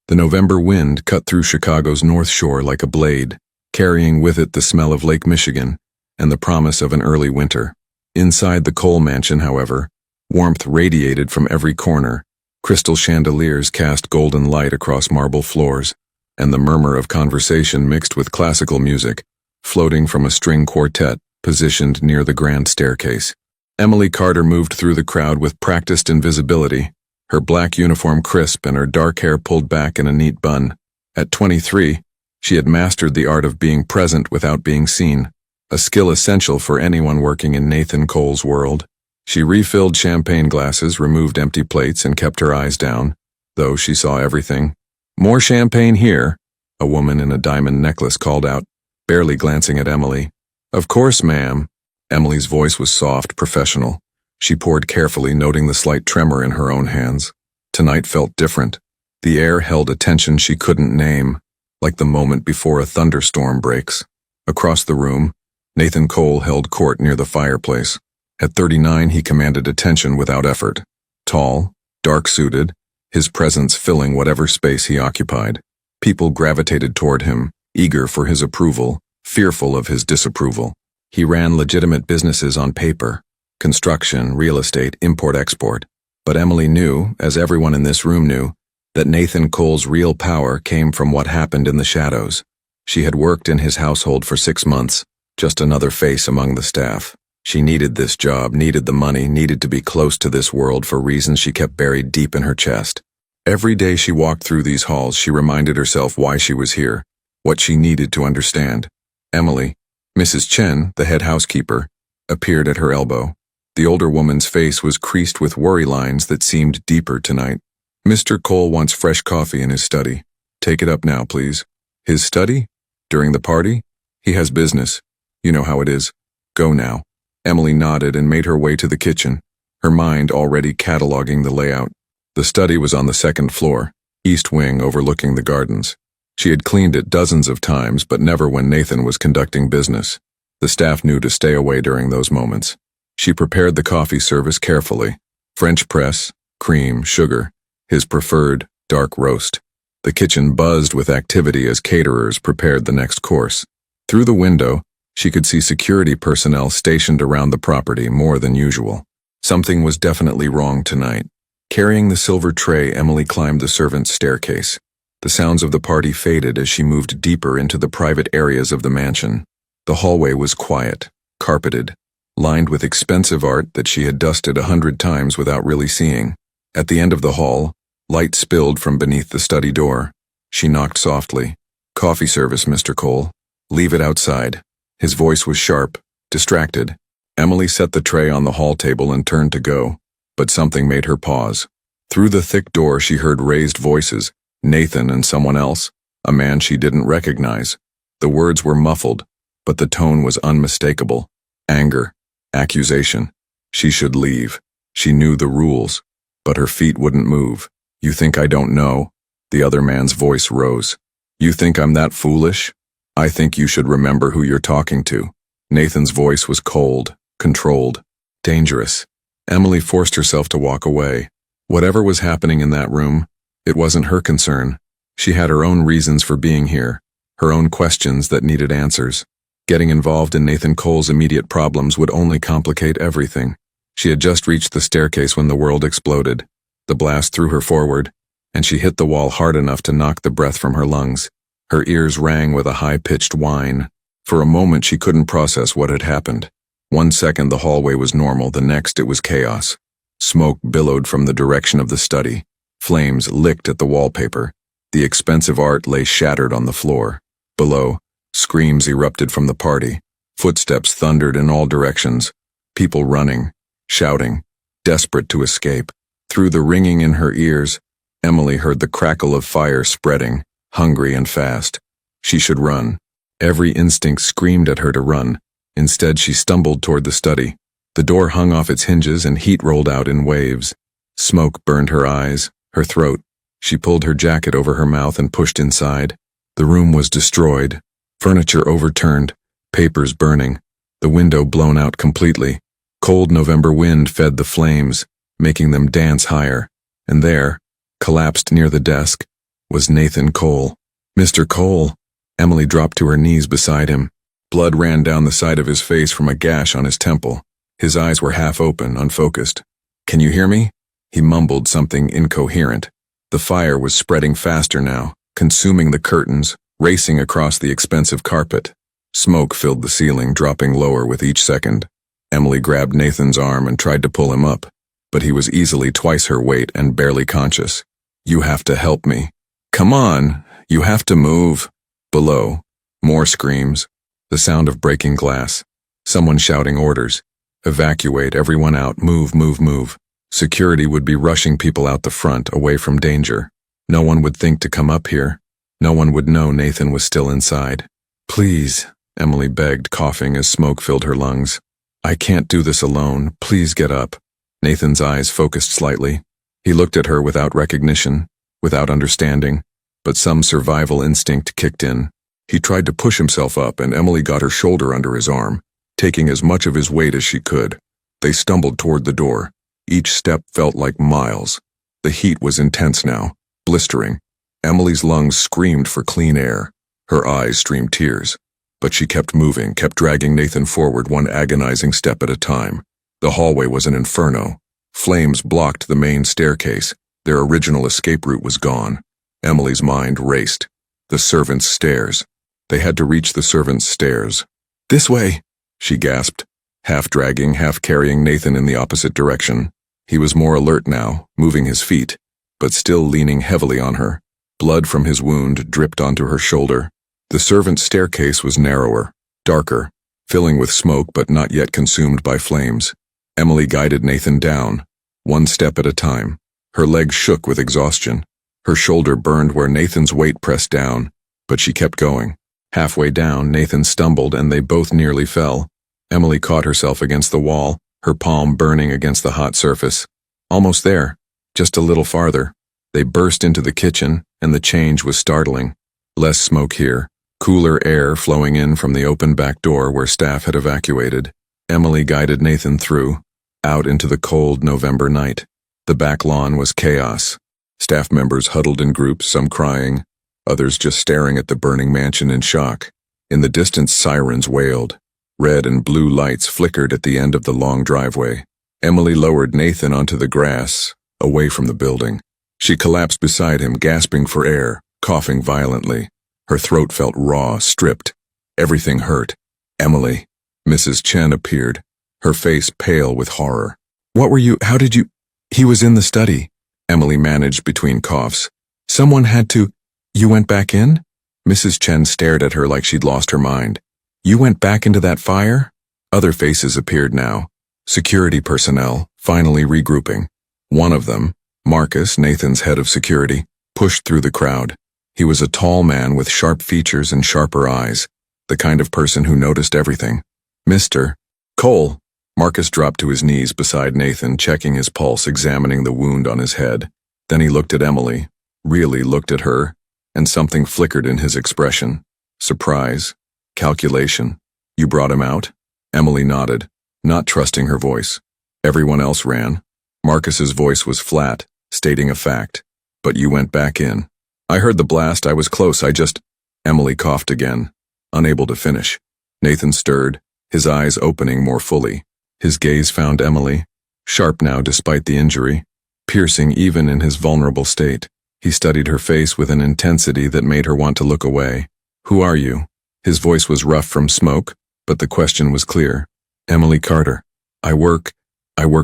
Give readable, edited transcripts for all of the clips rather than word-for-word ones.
The November wind cut through Chicago's North Shore like a blade, carrying with it the smell of Lake Michigan and the promise of an early winter. Inside the Cole mansion, however, warmth radiated from every corner. Crystal chandeliers cast golden light across marble floors, and the murmur of conversation mixed with classical music, floating from a string quartet positioned near the grand staircase. Emily Carter moved through the crowd with practiced invisibility, her black uniform crisp and her dark hair pulled back in a neat bun. At 23, she had mastered the art of being present without being seen, a skill essential for anyone working in Nathan Cole's world. She refilled champagne glasses, removed empty plates, and kept her eyes down, though she saw everything. "More champagne here," a woman in a diamond necklace called out, barely glancing at Emily. "Of course, ma'am." Emily's voice was soft, professional. She poured carefully, noting the slight tremor in her own hands. Tonight felt different. The air held a tension she couldn't name, like the moment before a thunderstorm breaks. Across the room, Nathan Cole held court near the fireplace. At 39, he commanded attention without effort. Tall, dark-suited, his presence filling whatever space he occupied. People gravitated toward him, eager for his approval, fearful of his disapproval. He ran legitimate businesses on paper: construction, real estate, import-export. But Emily knew, as everyone in this room knew, that Nathan Cole's real power came from what happened in the shadows. She had worked in his household for 6 months, just another face among the staff. She needed this job, needed the money, needed to be close to this world for reasons she kept buried deep in her chest. Every day she walked through these halls, she reminded herself why she was here, what she needed to understand. Emily, Mrs. Chen, the head housekeeper, appeared at her elbow. The older woman's face was creased with worry lines that seemed deeper tonight. "Mr. Cole wants fresh coffee in his study. Take it up now, please." "His study? During the party? He has business. You know how it is. Go now." Emily nodded and made her way to the kitchen, her mind already cataloging the layout. The study was on the second floor, east wing overlooking the gardens. She had cleaned it dozens of times, but never when Nathan was conducting business. The staff knew to stay away during those moments. She prepared the coffee service carefully: French press, cream, sugar, his preferred dark roast. The kitchen buzzed with activity as caterers prepared the next course. Through the window, she could see security personnel stationed around the property more than usual. Something was definitely wrong tonight. Carrying the silver tray, Emily climbed the servants' staircase. The sounds of the party faded as she moved deeper into the private areas of the mansion. The hallway was quiet, carpeted, lined with expensive art that she had dusted 100 times without really seeing. At the end of the hall, light spilled from beneath the study door. She knocked softly. "Coffee service, Mr. Cole. Leave it outside." His voice was sharp, distracted. Emily set the tray on the hall table and turned to go, but something made her pause. Through the thick door she heard raised voices, Nathan and someone else, a man she didn't recognize. The words were muffled, but the tone was unmistakable. Anger, accusation. She should leave. She knew the rules, but her feet wouldn't move. "You think I don't know?" The other man's voice rose. "You think I'm that foolish? I think you should remember who you're talking to." Nathan's voice was cold, controlled, dangerous. Emily forced herself to walk away. Whatever was happening in that room, it wasn't her concern. She had her own reasons for being here, her own questions that needed answers. Getting involved in Nathan Cole's immediate problems would only complicate everything. She had just reached the staircase when the world exploded. The blast threw her forward, and she hit the wall hard enough to knock the breath from her lungs. Her ears rang with a high-pitched whine. For a moment she couldn't process what had happened. 1 second the hallway was normal, the next it was chaos. Smoke billowed from the direction of the study. Flames licked at the wallpaper. The expensive art lay shattered on the floor. Below, screams erupted from the party. Footsteps thundered in all directions. People running, shouting, desperate to escape. Through the ringing in her ears, Emily heard the crackle of fire spreading, hungry and fast. She should run. Every instinct screamed at her to run. Instead, she stumbled toward the study. The door hung off its hinges and heat rolled out in waves. Smoke burned her eyes, her throat. She pulled her jacket over her mouth and pushed inside. The room was destroyed. Furniture overturned, papers burning, the window blown out completely. Cold November wind fed the flames, making them dance higher. And there, collapsed near the desk, was Nathan Cole. Mr. Cole. Emily dropped to her knees beside him. Blood ran down the side of his face from a gash on his temple. His eyes were half open, unfocused. "Can you hear me?" He mumbled something incoherent. The fire was spreading faster now, consuming the curtains, racing across the expensive carpet. Smoke filled the ceiling, dropping lower with each second. Emily grabbed Nathan's arm and tried to pull him up, but he was easily twice her weight and barely conscious. "You have to help me. Come on, you have to move." Below, more screams, the sound of breaking glass, someone shouting orders. "Evacuate, everyone out, move, move, move." Security would be rushing people out the front, away from danger. No one would think to come up here. No one would know Nathan was still inside. "Please," Emily begged, coughing as smoke filled her lungs. "I can't do this alone. Please get up." Nathan's eyes focused slightly. He looked at her without recognition, without understanding, but some survival instinct kicked in. He tried to push himself up, and Emily got her shoulder under his arm, taking as much of his weight as she could. They stumbled toward the door. Each step felt like miles. The heat was intense now, blistering. Emily's lungs screamed for clean air. Her eyes streamed tears. But she kept moving, kept dragging Nathan forward one agonizing step at a time. The hallway was an inferno. Flames blocked the main staircase. Their original escape route was gone. Emily's mind raced. The servants' stairs. They had to reach the servants' stairs. "This way," she gasped, half dragging, half carrying Nathan in the opposite direction. He was more alert now, moving his feet, but still leaning heavily on her. Blood from his wound dripped onto her shoulder. The servants' staircase was narrower, darker, filling with smoke but not yet consumed by flames. Emily guided Nathan down, one step at a time. Her legs shook with exhaustion. Her shoulder burned where Nathan's weight pressed down, but she kept going. Halfway down, Nathan stumbled and they both nearly fell. Emily caught herself against the wall, her palm burning against the hot surface. Almost there, just a little farther. They burst into the kitchen, and the change was startling. Less smoke here, cooler air flowing in from the open back door where staff had evacuated. Emily guided Nathan through, out into the cold November night. The back lawn was chaos. Staff members huddled in groups, some crying, others just staring at the burning mansion in shock. In the distance, sirens wailed. Red and blue lights flickered at the end of the long driveway. Emily lowered Nathan onto the grass, away from the building. She collapsed beside him, gasping for air, coughing violently. Her throat felt raw, stripped. Everything hurt. "Emily." Mrs. Chen appeared, her face pale with horror. "What were you, how did you—" "He was in the study," Emily managed between coughs. "Someone had to—" "You went back in?" Mrs. Chen stared at her like she'd lost her mind. "You went back into that fire?" Other faces appeared now. Security personnel, finally regrouping. One of them, Marcus, Nathan's head of security, pushed through the crowd. He was a tall man with sharp features and sharper eyes, the kind of person who noticed everything. "Mr. Cole." Marcus dropped to his knees beside Nathan, checking his pulse, examining the wound on his head. Then he looked at Emily, really looked at her, and something flickered in his expression. Surprise. Calculation. "You brought him out?" Emily nodded, not trusting her voice. Everyone else ran. Marcus's voice was flat, stating a fact. "But you went back in." "I heard the blast, I was close, I just—" Emily coughed again, unable to finish. Nathan stirred, his eyes opening more fully. His gaze found Emily, sharp now despite the injury, piercing even in his vulnerable state. He studied her face with an intensity that made her want to look away. "Who are you?" His voice was rough from smoke, but the question was clear. "Emily Carter. I worked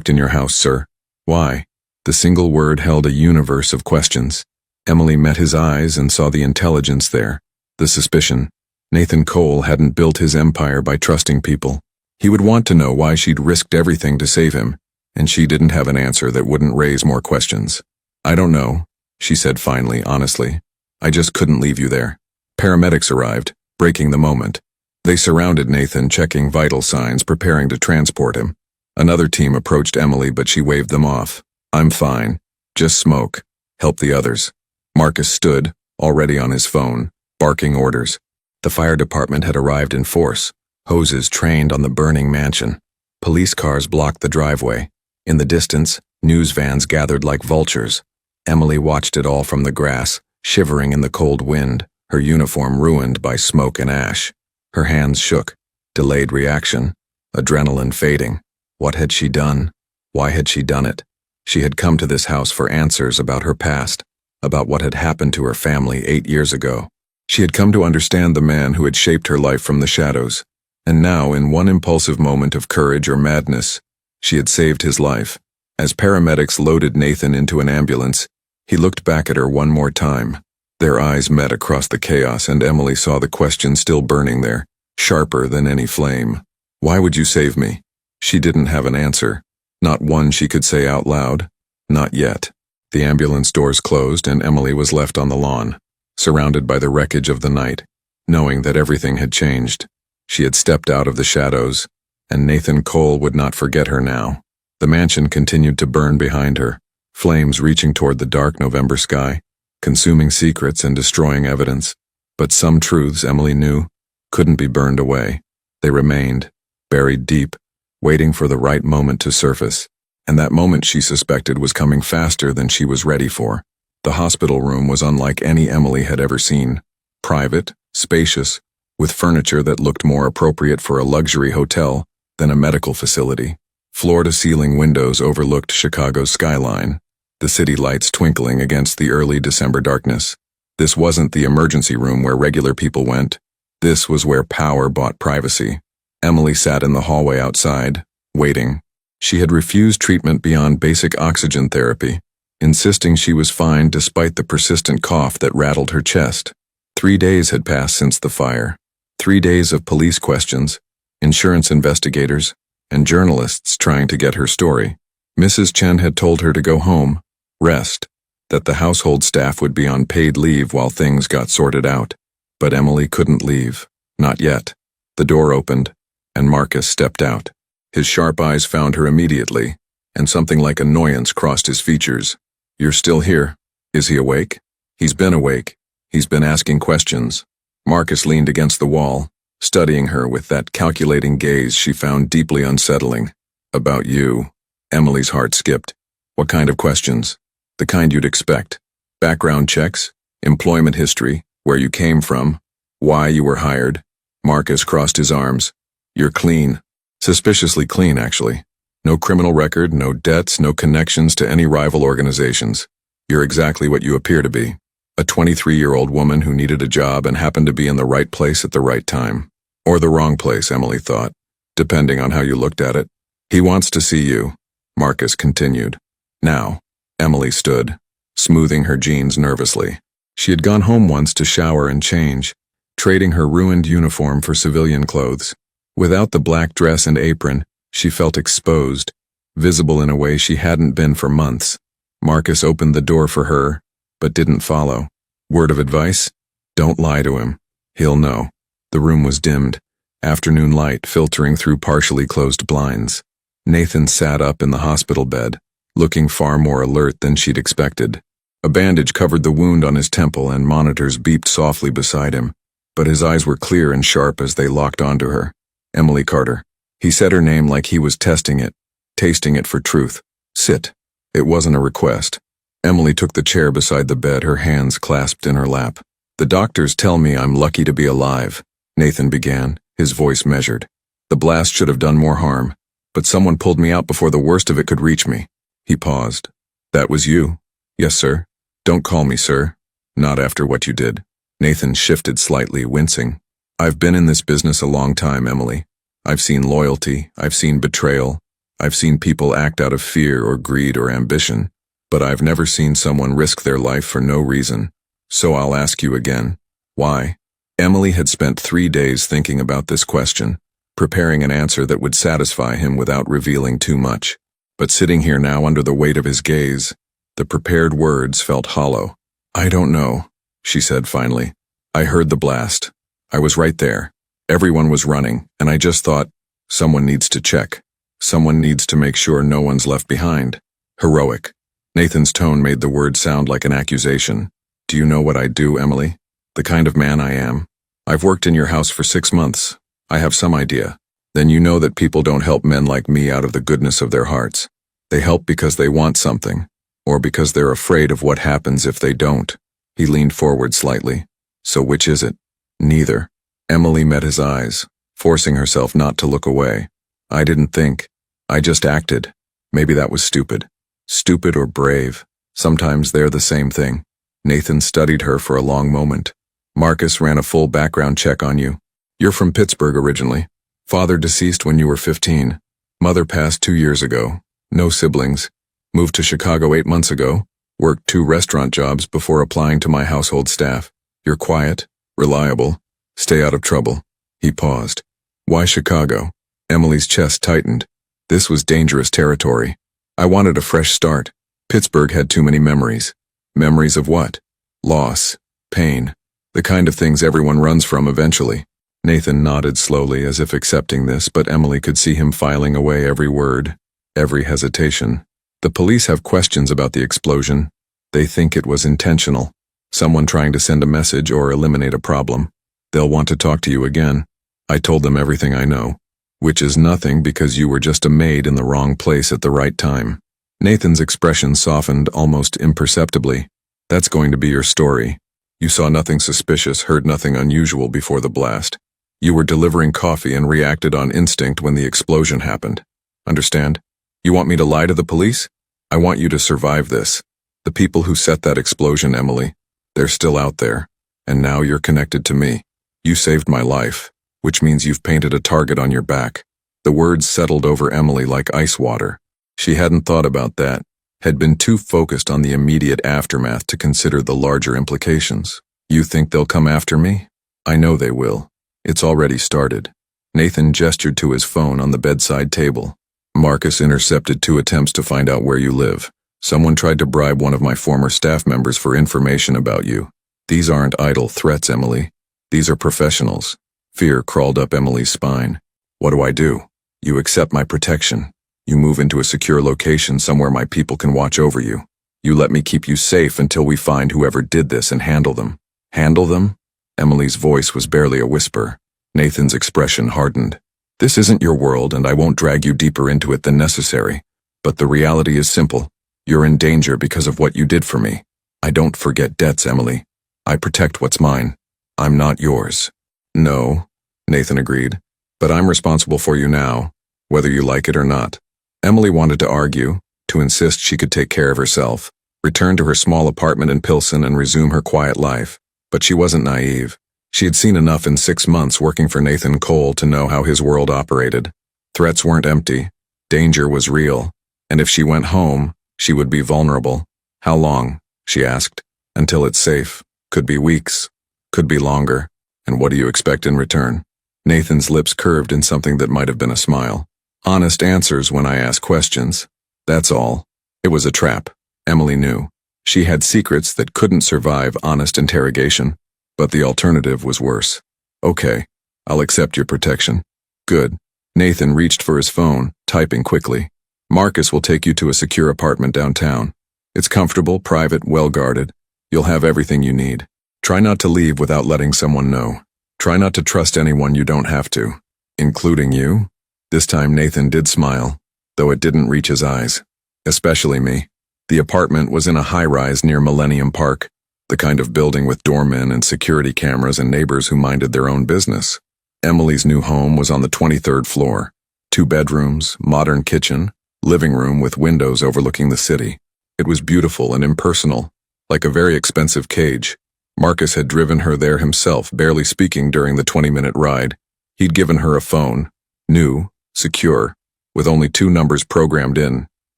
in your house, sir." "Why?" The single word held a universe of questions. Emily met his eyes and saw the intelligence there, the suspicion. Nathan Cole hadn't built his empire by trusting people. He would want to know why she'd risked everything to save him, and she didn't have an answer that wouldn't raise more questions. "I don't know," she said finally, honestly. "I just couldn't leave you there." Paramedics arrived, breaking the moment. They surrounded Nathan, checking vital signs, preparing to transport him. Another team approached Emily, but she waved them off. "I'm fine. Just smoke. Help the others." Marcus stood, already on his phone, barking orders. The fire department had arrived in force, hoses trained on the burning mansion. Police cars blocked the driveway. In the distance, news vans gathered like vultures. Emily watched it all from the grass, shivering in the cold wind, her uniform ruined by smoke and ash. Her hands shook. Delayed reaction. Adrenaline fading. What had she done? Why had she done it? She had come to this house for answers about her past, about what had happened to her family 8 years ago. She had come to understand the man who had shaped her life from the shadows. And now, in one impulsive moment of courage or madness, she had saved his life. As paramedics loaded Nathan into an ambulance, he looked back at her one more time. Their eyes met across the chaos, and Emily saw the question still burning there, sharper than any flame. Why would you save me? She didn't have an answer. Not one she could say out loud. Not yet. The ambulance doors closed, and Emily was left on the lawn, surrounded by the wreckage of the night, knowing that everything had changed. She had stepped out of the shadows, and Nathan Cole would not forget her now. The mansion continued to burn behind her, flames reaching toward the dark November sky, consuming secrets and destroying evidence. But some truths, Emily knew, couldn't be burned away. They remained, buried deep, waiting for the right moment to surface. And that moment, she suspected, was coming faster than she was ready for. The hospital room was unlike any Emily had ever seen. Private, spacious, with furniture that looked more appropriate for a luxury hotel than a medical facility. Floor-to-ceiling windows overlooked Chicago's skyline, the city lights twinkling against the early December darkness. This wasn't the emergency room where regular people went. This was where power bought privacy. Emily sat in the hallway outside, waiting. She had refused treatment beyond basic oxygen therapy, insisting she was fine despite the persistent cough that rattled her chest. 3 days had passed since the fire. 3 days of police questions, insurance investigators, and journalists trying to get her story. Mrs. Chen had told her to go home, rest, that the household staff would be on paid leave while things got sorted out. But Emily couldn't leave. Not yet. The door opened, and Marcus stepped out. His sharp eyes found her immediately, and something like annoyance crossed his features. "You're still here. Is he awake?" "He's been awake. He's been asking questions." Marcus leaned against the wall, studying her with that calculating gaze she found deeply unsettling. "About you." Emily's heart skipped. "What kind of questions?" "The kind you'd expect. Background checks, employment history, where you came from, why you were hired." Marcus crossed his arms. "You're clean." "Suspiciously clean, actually. No criminal record, no debts, no connections to any rival organizations. You're exactly what you appear to be. A 23-year-old woman who needed a job and happened to be in the right place at the right time. Or the wrong place, Emily thought, depending on how you looked at it. He wants to see you," Marcus continued. "Now." Emily stood, smoothing her jeans nervously. She had gone home once to shower and change, trading her ruined uniform for civilian clothes. Without the black dress and apron, she felt exposed, visible in a way she hadn't been for months. Marcus opened the door for her, but didn't follow. Word of advice? Don't lie to him. He'll know. The room was dimmed, afternoon light filtering through partially closed blinds. Nathan sat up in the hospital bed, looking far more alert than she'd expected. A bandage covered the wound on his temple, and monitors beeped softly beside him, but his eyes were clear and sharp as they locked onto her. "Emily Carter." He said her name like he was testing it, tasting it for truth. "Sit." It wasn't a request. Emily took the chair beside the bed, her hands clasped in her lap. "The doctors tell me I'm lucky to be alive," Nathan began, his voice measured. "The blast should have done more harm, but someone pulled me out before the worst of it could reach me." He paused. "That was you?" "Yes, sir." "Don't call me sir. Not after what you did." Nathan shifted slightly, wincing. "I've been in this business a long time, Emily. I've seen loyalty, I've seen betrayal, I've seen people act out of fear or greed or ambition, but I've never seen someone risk their life for no reason. So I'll ask you again, why?" Emily had spent 3 days thinking about this question, preparing an answer that would satisfy him without revealing too much. But sitting here now under the weight of his gaze, the prepared words felt hollow. "I don't know," she said finally. "I heard the blast. I was right there. Everyone was running, and I just thought, someone needs to check. Someone needs to make sure no one's left behind." "Heroic." Nathan's tone made the word sound like an accusation. "Do you know what I do, Emily? The kind of man I am? I've worked in your house for 6 months. I have some idea. Then you know that people don't help men like me out of the goodness of their hearts. They help because they want something, or because they're afraid of what happens if they don't. He leaned forward slightly. So which is it? Neither. Emily met his eyes, forcing herself not to look away. I didn't think. I just acted. Maybe that was stupid. Stupid or brave. Sometimes they're the same thing. Nathan studied her for a long moment. Marcus ran a full background check on you. You're from Pittsburgh originally. Father deceased when you were 15. Mother passed 2 years ago. No siblings. Moved to Chicago 8 months ago. Worked 2 restaurant jobs before applying to my household staff. You're quiet, reliable, stay out of trouble. He paused. Why Chicago? Emily's chest tightened. This was dangerous territory. I wanted a fresh start. Pittsburgh had too many memories. Memories of what? Loss, pain, the kind of things everyone runs from eventually. Nathan nodded slowly as if accepting this, but Emily could see him filing away every word, every hesitation. The police have questions about the explosion. They think it was intentional. Someone trying to send a message or eliminate a problem. They'll want to talk to you again. I told them everything I know. Which is nothing because you were just a maid in the wrong place at the right time. Nathan's expression softened almost imperceptibly. That's going to be your story. You saw nothing suspicious, heard nothing unusual before the blast. You were delivering coffee and reacted on instinct when the explosion happened. Understand? You want me to lie to the police? I want you to survive this. The people who set that explosion, Emily, they're still out there. And now you're connected to me. You saved my life, which means you've painted a target on your back. The words settled over Emily like ice water. She hadn't thought about that, had been too focused on the immediate aftermath to consider the larger implications. You think they'll come after me? I know they will. It's already started. Nathan gestured to his phone on the bedside table. Marcus intercepted 2 attempts to find out where you live. Someone tried to bribe one of my former staff members for information about you. These aren't idle threats, Emily. These are professionals. Fear crawled up Emily's spine. What do? You accept my protection. You move into a secure location somewhere my people can watch over you. You let me keep you safe until we find whoever did this and handle them. Handle them? Emily's voice was barely a whisper. Nathan's expression hardened. This isn't your world, and I won't drag you deeper into it than necessary. But the reality is simple. You're in danger because of what you did for me. I don't forget debts, Emily. I protect what's mine. I'm not yours. No, Nathan agreed. But I'm responsible for you now, whether you like it or not. Emily wanted to argue, to insist she could take care of herself, return to her small apartment in Pilsen and resume her quiet life. But she wasn't naive. She had seen enough in 6 months working for Nathan Cole to know how his world operated. Threats weren't empty. Danger was real. And if she went home, she would be vulnerable. How long? She asked. Until it's safe. Could be weeks. Could be longer. And what do you expect in return? Nathan's lips curved in something that might have been a smile. Honest answers when I ask questions. That's all. It was a trap. Emily knew. She had secrets that couldn't survive honest interrogation. But the alternative was worse. Okay, I'll accept your protection. Good. Nathan reached for his phone, typing quickly. Marcus will take you to a secure apartment downtown. It's comfortable, private, well-guarded. You'll have everything you need. Try not to leave without letting someone know. Try not to trust anyone you don't have to. Including you? This time Nathan did smile, though it didn't reach his eyes. Especially me. The apartment was in a high-rise near Millennium Park, the kind of building with doormen and security cameras and neighbors who minded their own business. Emily's new home was on the 23rd floor. 2 bedrooms, modern kitchen, living room with windows overlooking the city. It was beautiful and impersonal, like a very expensive cage. Marcus had driven her there himself, barely speaking during the 20-minute ride. He'd given her a phone, new, secure, with only 2 numbers programmed in,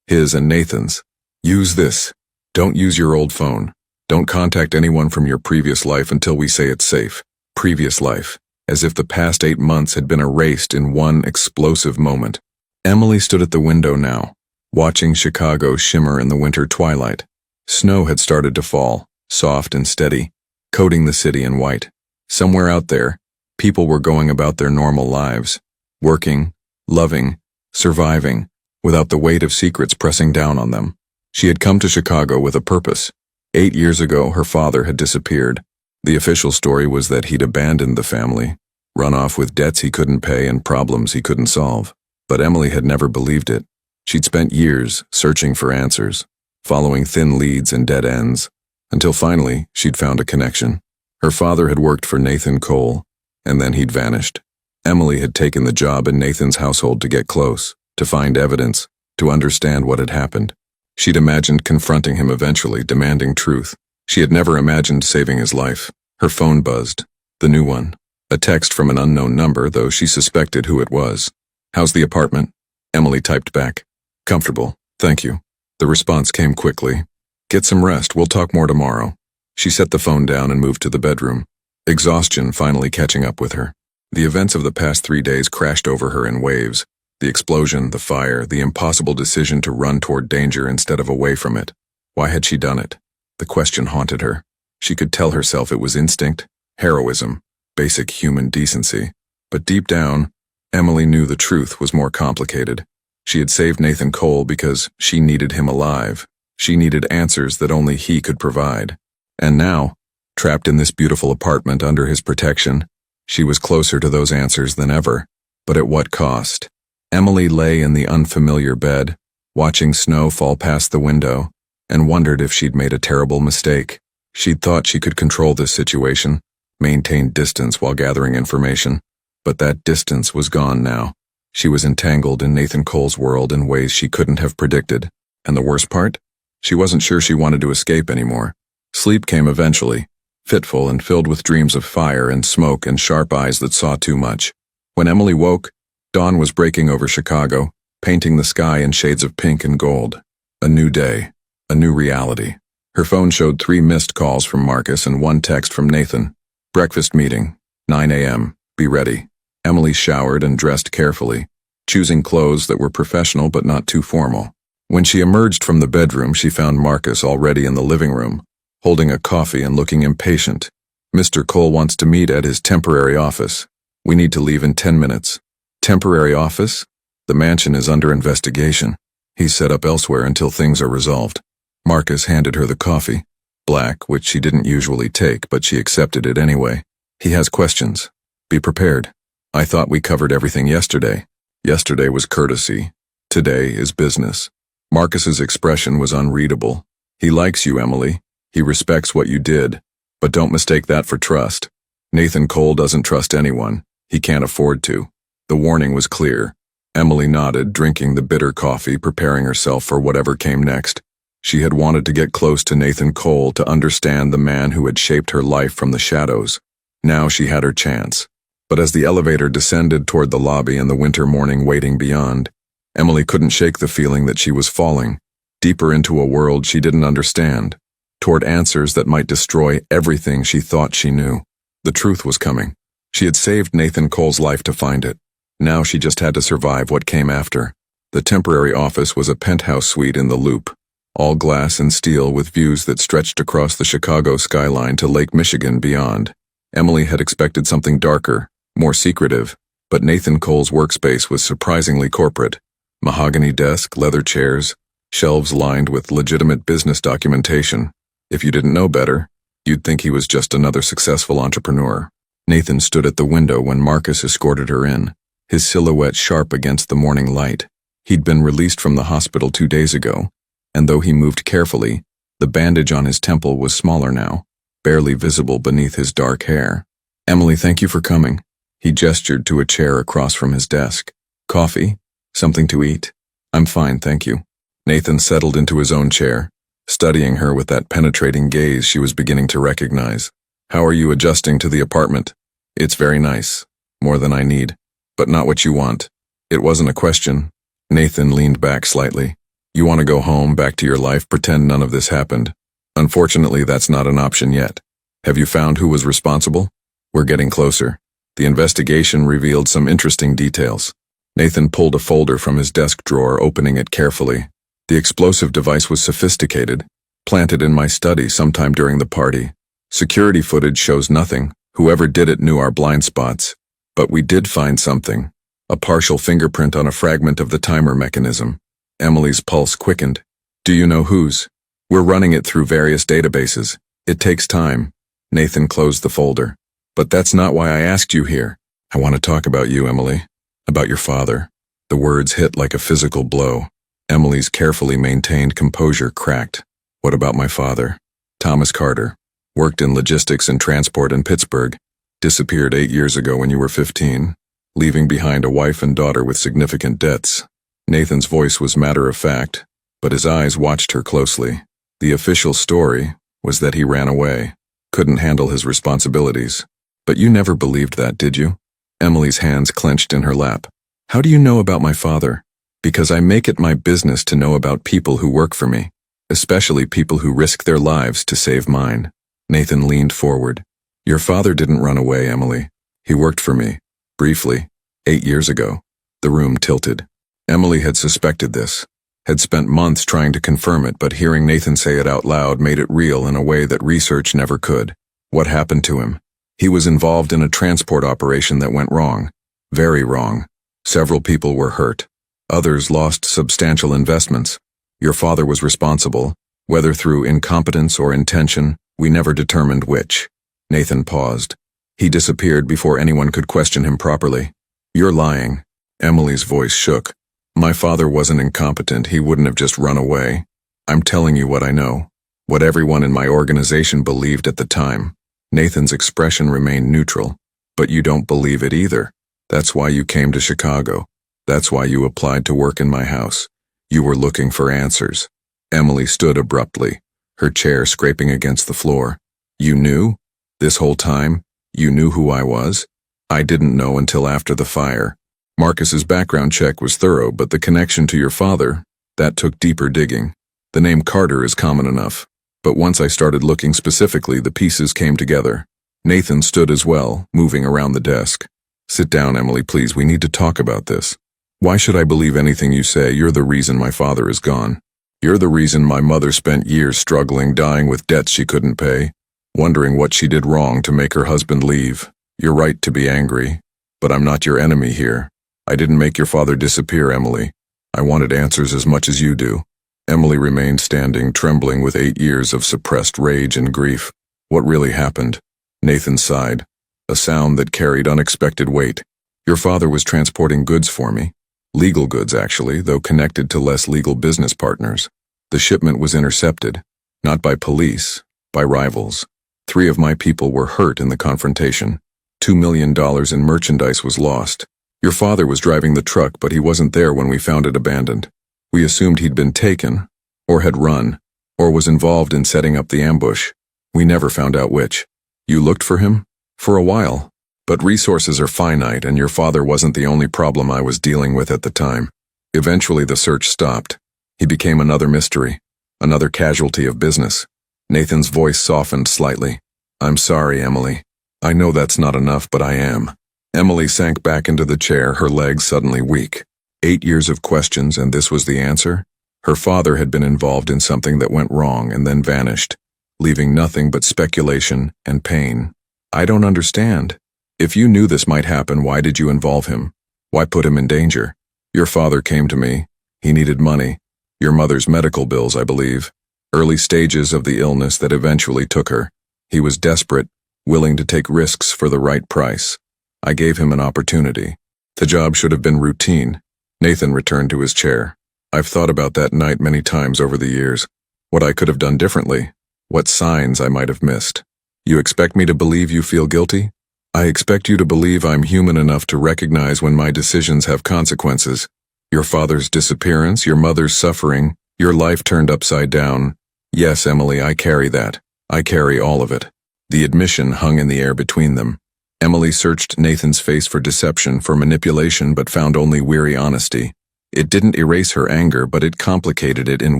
his and Nathan's. Use this. Don't use your old phone. Don't contact anyone from your previous life until we say it's safe. Previous life. As if the past 8 months had been erased in one explosive moment. Emily stood at the window now, watching Chicago shimmer in the winter twilight. Snow had started to fall, soft and steady, coating the city in white. Somewhere out there, people were going about their normal lives, working, loving, surviving, without the weight of secrets pressing down on them. She had come to Chicago with a purpose. 8 years ago, her father had disappeared. The official story was that he'd abandoned the family, run off with debts he couldn't pay and problems he couldn't solve. But Emily had never believed it. She'd spent years searching for answers, following thin leads and dead ends, until finally she'd found a connection. Her father had worked for Nathan Cole, and then he'd vanished. Emily had taken the job in Nathan's household to get close, to find evidence, to understand what had happened. She'd imagined confronting him eventually, demanding truth. She had never imagined saving his life. Her phone buzzed. The new one. A text from an unknown number, though she suspected who it was. "How's the apartment?" Emily typed back. "Comfortable, thank you." The response came quickly. "Get some rest, we'll talk more tomorrow." She set the phone down and moved to the bedroom, exhaustion finally catching up with her. The events of the past 3 days crashed over her in waves. The explosion, the fire, the impossible decision to run toward danger instead of away from it. Why had she done it? The question haunted her. She could tell herself it was instinct, heroism, basic human decency. But deep down, Emily knew the truth was more complicated. She had saved Nathan Cole because she needed him alive. She needed answers that only he could provide. And now, trapped in this beautiful apartment under his protection, she was closer to those answers than ever. But at what cost? Emily lay in the unfamiliar bed, watching snow fall past the window, and wondered if she'd made a terrible mistake. She'd thought she could control this situation, maintain distance while gathering information, but that distance was gone now. She was entangled in Nathan Cole's world in ways she couldn't have predicted. And the worst part? She wasn't sure she wanted to escape anymore. Sleep came eventually, fitful and filled with dreams of fire and smoke and sharp eyes that saw too much. When Emily woke, dawn was breaking over Chicago, painting the sky in shades of pink and gold. A new day, a new reality. Her phone showed 3 missed calls from Marcus and 1 text from Nathan. Breakfast meeting, 9 a.m., be ready. Emily showered and dressed carefully, choosing clothes that were professional but not too formal. When she emerged from the bedroom, she found Marcus already in the living room, holding a coffee and looking impatient. "Mr. Cole wants to meet at his temporary office. We need to leave in 10 minutes. Temporary office? The mansion is under investigation. He's set up elsewhere until things are resolved." Marcus handed her the coffee, black, which she didn't usually take, but she accepted it anyway. "He has questions. Be prepared. I thought we covered everything yesterday." Yesterday was courtesy. Today is business. Marcus's expression was unreadable. "He likes you, Emily. He respects what you did. But don't mistake that for trust. Nathan Cole doesn't trust anyone. He can't afford to." The warning was clear. Emily nodded, drinking the bitter coffee, preparing herself for whatever came next. She had wanted to get close to Nathan Cole to understand the man who had shaped her life from the shadows. Now she had her chance. But as the elevator descended toward the lobby and the winter morning waiting beyond, Emily couldn't shake the feeling that she was falling, deeper into a world she didn't understand, toward answers that might destroy everything she thought she knew. The truth was coming. She had saved Nathan Cole's life to find it. Now she just had to survive what came after. The temporary office was a penthouse suite in the Loop, all glass and steel with views that stretched across the Chicago skyline to Lake Michigan beyond. Emily had expected something darker, more secretive, but Nathan Cole's workspace was surprisingly corporate. Mahogany desk, leather chairs, shelves lined with legitimate business documentation. If you didn't know better, you'd think he was just another successful entrepreneur. Nathan stood at the window when Marcus escorted her in, his silhouette sharp against the morning light. He'd been released from the hospital 2 days ago, and though he moved carefully, the bandage on his temple was smaller now, barely visible beneath his dark hair. "Emily, thank you for coming." He gestured to a chair across from his desk. "Coffee? Something to eat?" "I'm fine, thank you." Nathan settled into his own chair, studying her with that penetrating gaze she was beginning to recognize. "How are you adjusting to the apartment?" "It's very nice. More than I need. But not what you want." It wasn't a question. Nathan leaned back slightly. "You want to go home, back to your life, pretend none of this happened? Unfortunately, that's not an option yet. Have you found who was responsible?" "We're getting closer. The investigation revealed some interesting details." Nathan pulled a folder from his desk drawer, opening it carefully. "The explosive device was sophisticated, planted in my study sometime during the party. Security footage shows nothing. Whoever did it knew our blind spots. But we did find something. A partial fingerprint on a fragment of the timer mechanism." Emily's pulse quickened. "Do you know whose?" "We're running it through various databases. It takes time." Nathan closed the folder. "But that's not why I asked you here. I want to talk about you, Emily. About your father." The words hit like a physical blow. Emily's carefully maintained composure cracked. "What about my father?" Thomas Carter. Worked in logistics and transport in Pittsburgh. Disappeared 8 years ago when you were 15, leaving behind a wife and daughter with significant debts. Nathan's voice was matter-of-fact, but his eyes watched her closely. The official story was that he ran away, couldn't handle his responsibilities. But you never believed that, did you? Emily's hands clenched in her lap. How do you know about my father? Because I make it my business to know about people who work for me, especially people who risk their lives to save mine. Nathan leaned forward. Your father didn't run away, Emily. He worked for me. Briefly. 8 years ago. The room tilted. Emily had suspected this, had spent months trying to confirm it, but hearing Nathan say it out loud made it real in a way that research never could. What happened to him? He was involved in a transport operation that went wrong. Very wrong. Several people were hurt. Others lost substantial investments. Your father was responsible, whether through incompetence or intention, we never determined which. Nathan paused. He disappeared before anyone could question him properly. You're lying. Emily's voice shook. My father wasn't incompetent, he wouldn't have just run away. I'm telling you what I know. What everyone in my organization believed at the time. Nathan's expression remained neutral. But you don't believe it either. That's why you came to Chicago. That's why you applied to work in my house. You were looking for answers. Emily stood abruptly, her chair scraping against the floor. You knew? This whole time? You knew who I was? I didn't know until after the fire. Marcus's background check was thorough, but the connection to your father, that took deeper digging. The name Carter is common enough, but once I started looking specifically, the pieces came together. Nathan stood as well, moving around the desk. Sit down, Emily, please. We need to talk about this. Why should I believe anything you say? You're the reason my father is gone. You're the reason my mother spent years struggling, dying with debts she couldn't pay, wondering what she did wrong to make her husband leave. You're right to be angry, but I'm not your enemy here. I didn't make your father disappear, Emily. I wanted answers as much as you do. Emily remained standing, trembling with 8 years of suppressed rage and grief. What really happened? Nathan sighed, a sound that carried unexpected weight. Your father was transporting goods for me. Legal goods, actually, though connected to less legal business partners. The shipment was intercepted, not by police, by rivals. 3 of my people were hurt in the confrontation. $2 million in merchandise was lost. Your father was driving the truck, but he wasn't there when we found it abandoned. We assumed he'd been taken, or had run, or was involved in setting up the ambush. We never found out which. You looked for him? For a while. But resources are finite, and your father wasn't the only problem I was dealing with at the time. Eventually the search stopped. He became another mystery, another casualty of business. Nathan's voice softened slightly. I'm sorry, Emily. I know that's not enough, but I am. Emily sank back into the chair, her legs suddenly weak. 8 years of questions, and this was the answer? Her father had been involved in something that went wrong and then vanished, leaving nothing but speculation and pain. I don't understand. If you knew this might happen, why did you involve him? Why put him in danger? Your father came to me. He needed money. Your mother's medical bills, I believe. Early stages of the illness that eventually took her. He was desperate, willing to take risks for the right price. I gave him an opportunity. The job should have been routine. Nathan returned to his chair. I've thought about that night many times over the years. What I could have done differently. What signs I might have missed. You expect me to believe you feel guilty? I expect you to believe I'm human enough to recognize when my decisions have consequences. Your father's disappearance, your mother's suffering, your life turned upside down. Yes, Emily, I carry that. I carry all of it. The admission hung in the air between them. Emily searched Nathan's face for deception, for manipulation, but found only weary honesty. It didn't erase her anger, but it complicated it in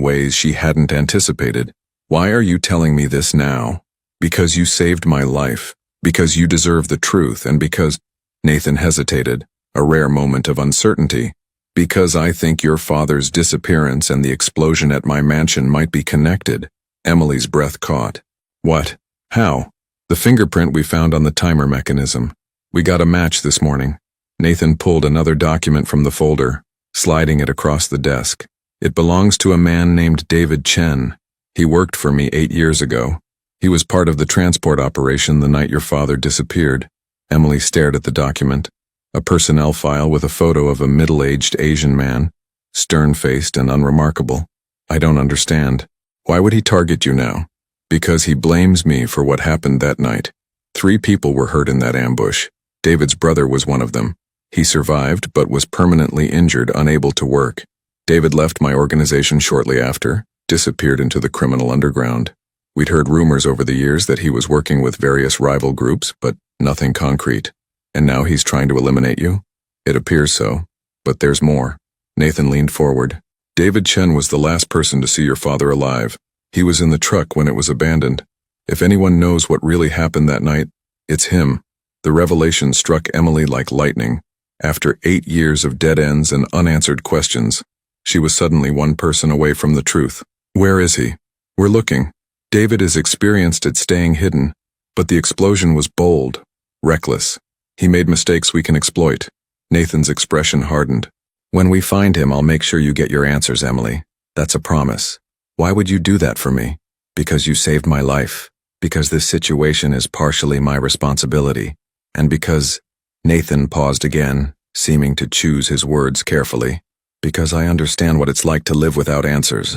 ways she hadn't anticipated. Why are you telling me this now? Because you saved my life. Because you deserve the truth, and because— Nathan hesitated, a rare moment of uncertainty. Because I think your father's disappearance and the explosion at my mansion might be connected. Emily's breath caught. What? How? The fingerprint we found on the timer mechanism. We got a match this morning. Nathan pulled another document from the folder, sliding it across the desk. It belongs to a man named David Chen. He worked for me 8 years ago. He was part of the transport operation the night your father disappeared. Emily stared at the document. A personnel file with a photo of a middle-aged Asian man, stern-faced and unremarkable. I don't understand. Why would he target you now? Because he blames me for what happened that night. 3 people were hurt in that ambush. David's brother was one of them. He survived but was permanently injured, unable to work. David left my organization shortly after, disappeared into the criminal underground. We'd heard rumors over the years that he was working with various rival groups, but nothing concrete. And now he's trying to eliminate you? It appears so. But there's more. Nathan leaned forward. David Chen was the last person to see your father alive. He was in the truck when it was abandoned. If anyone knows what really happened that night, it's him. The revelation struck Emily like lightning. After 8 years of dead ends and unanswered questions, she was suddenly one person away from the truth. Where is he? We're looking. David is experienced at staying hidden, but the explosion was bold, reckless. He made mistakes we can exploit. Nathan's expression hardened. When we find him, I'll make sure you get your answers, Emily. That's a promise. Why would you do that for me? Because you saved my life. Because this situation is partially my responsibility. And because Nathan paused again, seeming to choose his words carefully. Because I understand what it's like to live without answers.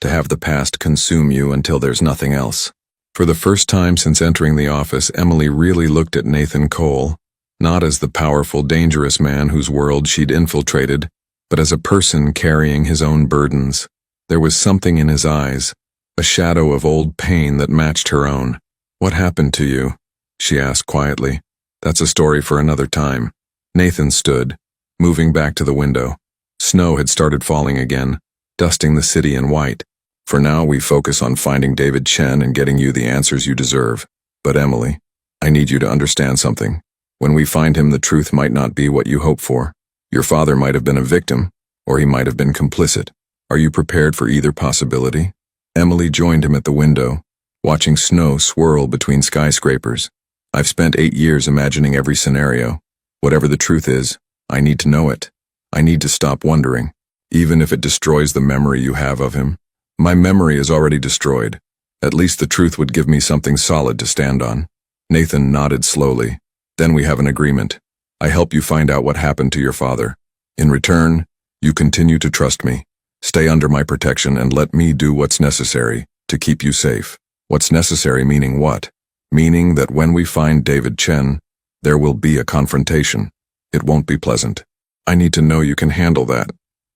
To have the past consume you until there's nothing else. For the first time since entering the office, Emily really looked at Nathan Cole, not as the powerful, dangerous man whose world she'd infiltrated, but as a person carrying his own burdens. There was something in his eyes, a shadow of old pain that matched her own. What happened to you? She asked quietly. That's a story for another time. Nathan stood, moving back to the window. Snow had started falling again, dusting the city in white. For now, we focus on finding David Chen and getting you the answers you deserve. But Emily, I need you to understand something. When we find him, the truth might not be what you hope for. Your father might have been a victim, or he might have been complicit. Are you prepared for either possibility? Emily joined him at the window, watching snow swirl between skyscrapers. I've spent 8 years imagining every scenario. Whatever the truth is, I need to know it. I need to stop wondering, even if it destroys the memory you have of him. My memory is already destroyed. At least the truth would give me something solid to stand on. Nathan nodded slowly. Then we have an agreement. I help you find out what happened to your father. In return, you continue to trust me. Stay under my protection and let me do what's necessary to keep you safe. What's necessary meaning what? Meaning that when we find David Chen, there will be a confrontation. It won't be pleasant. I need to know you can handle that.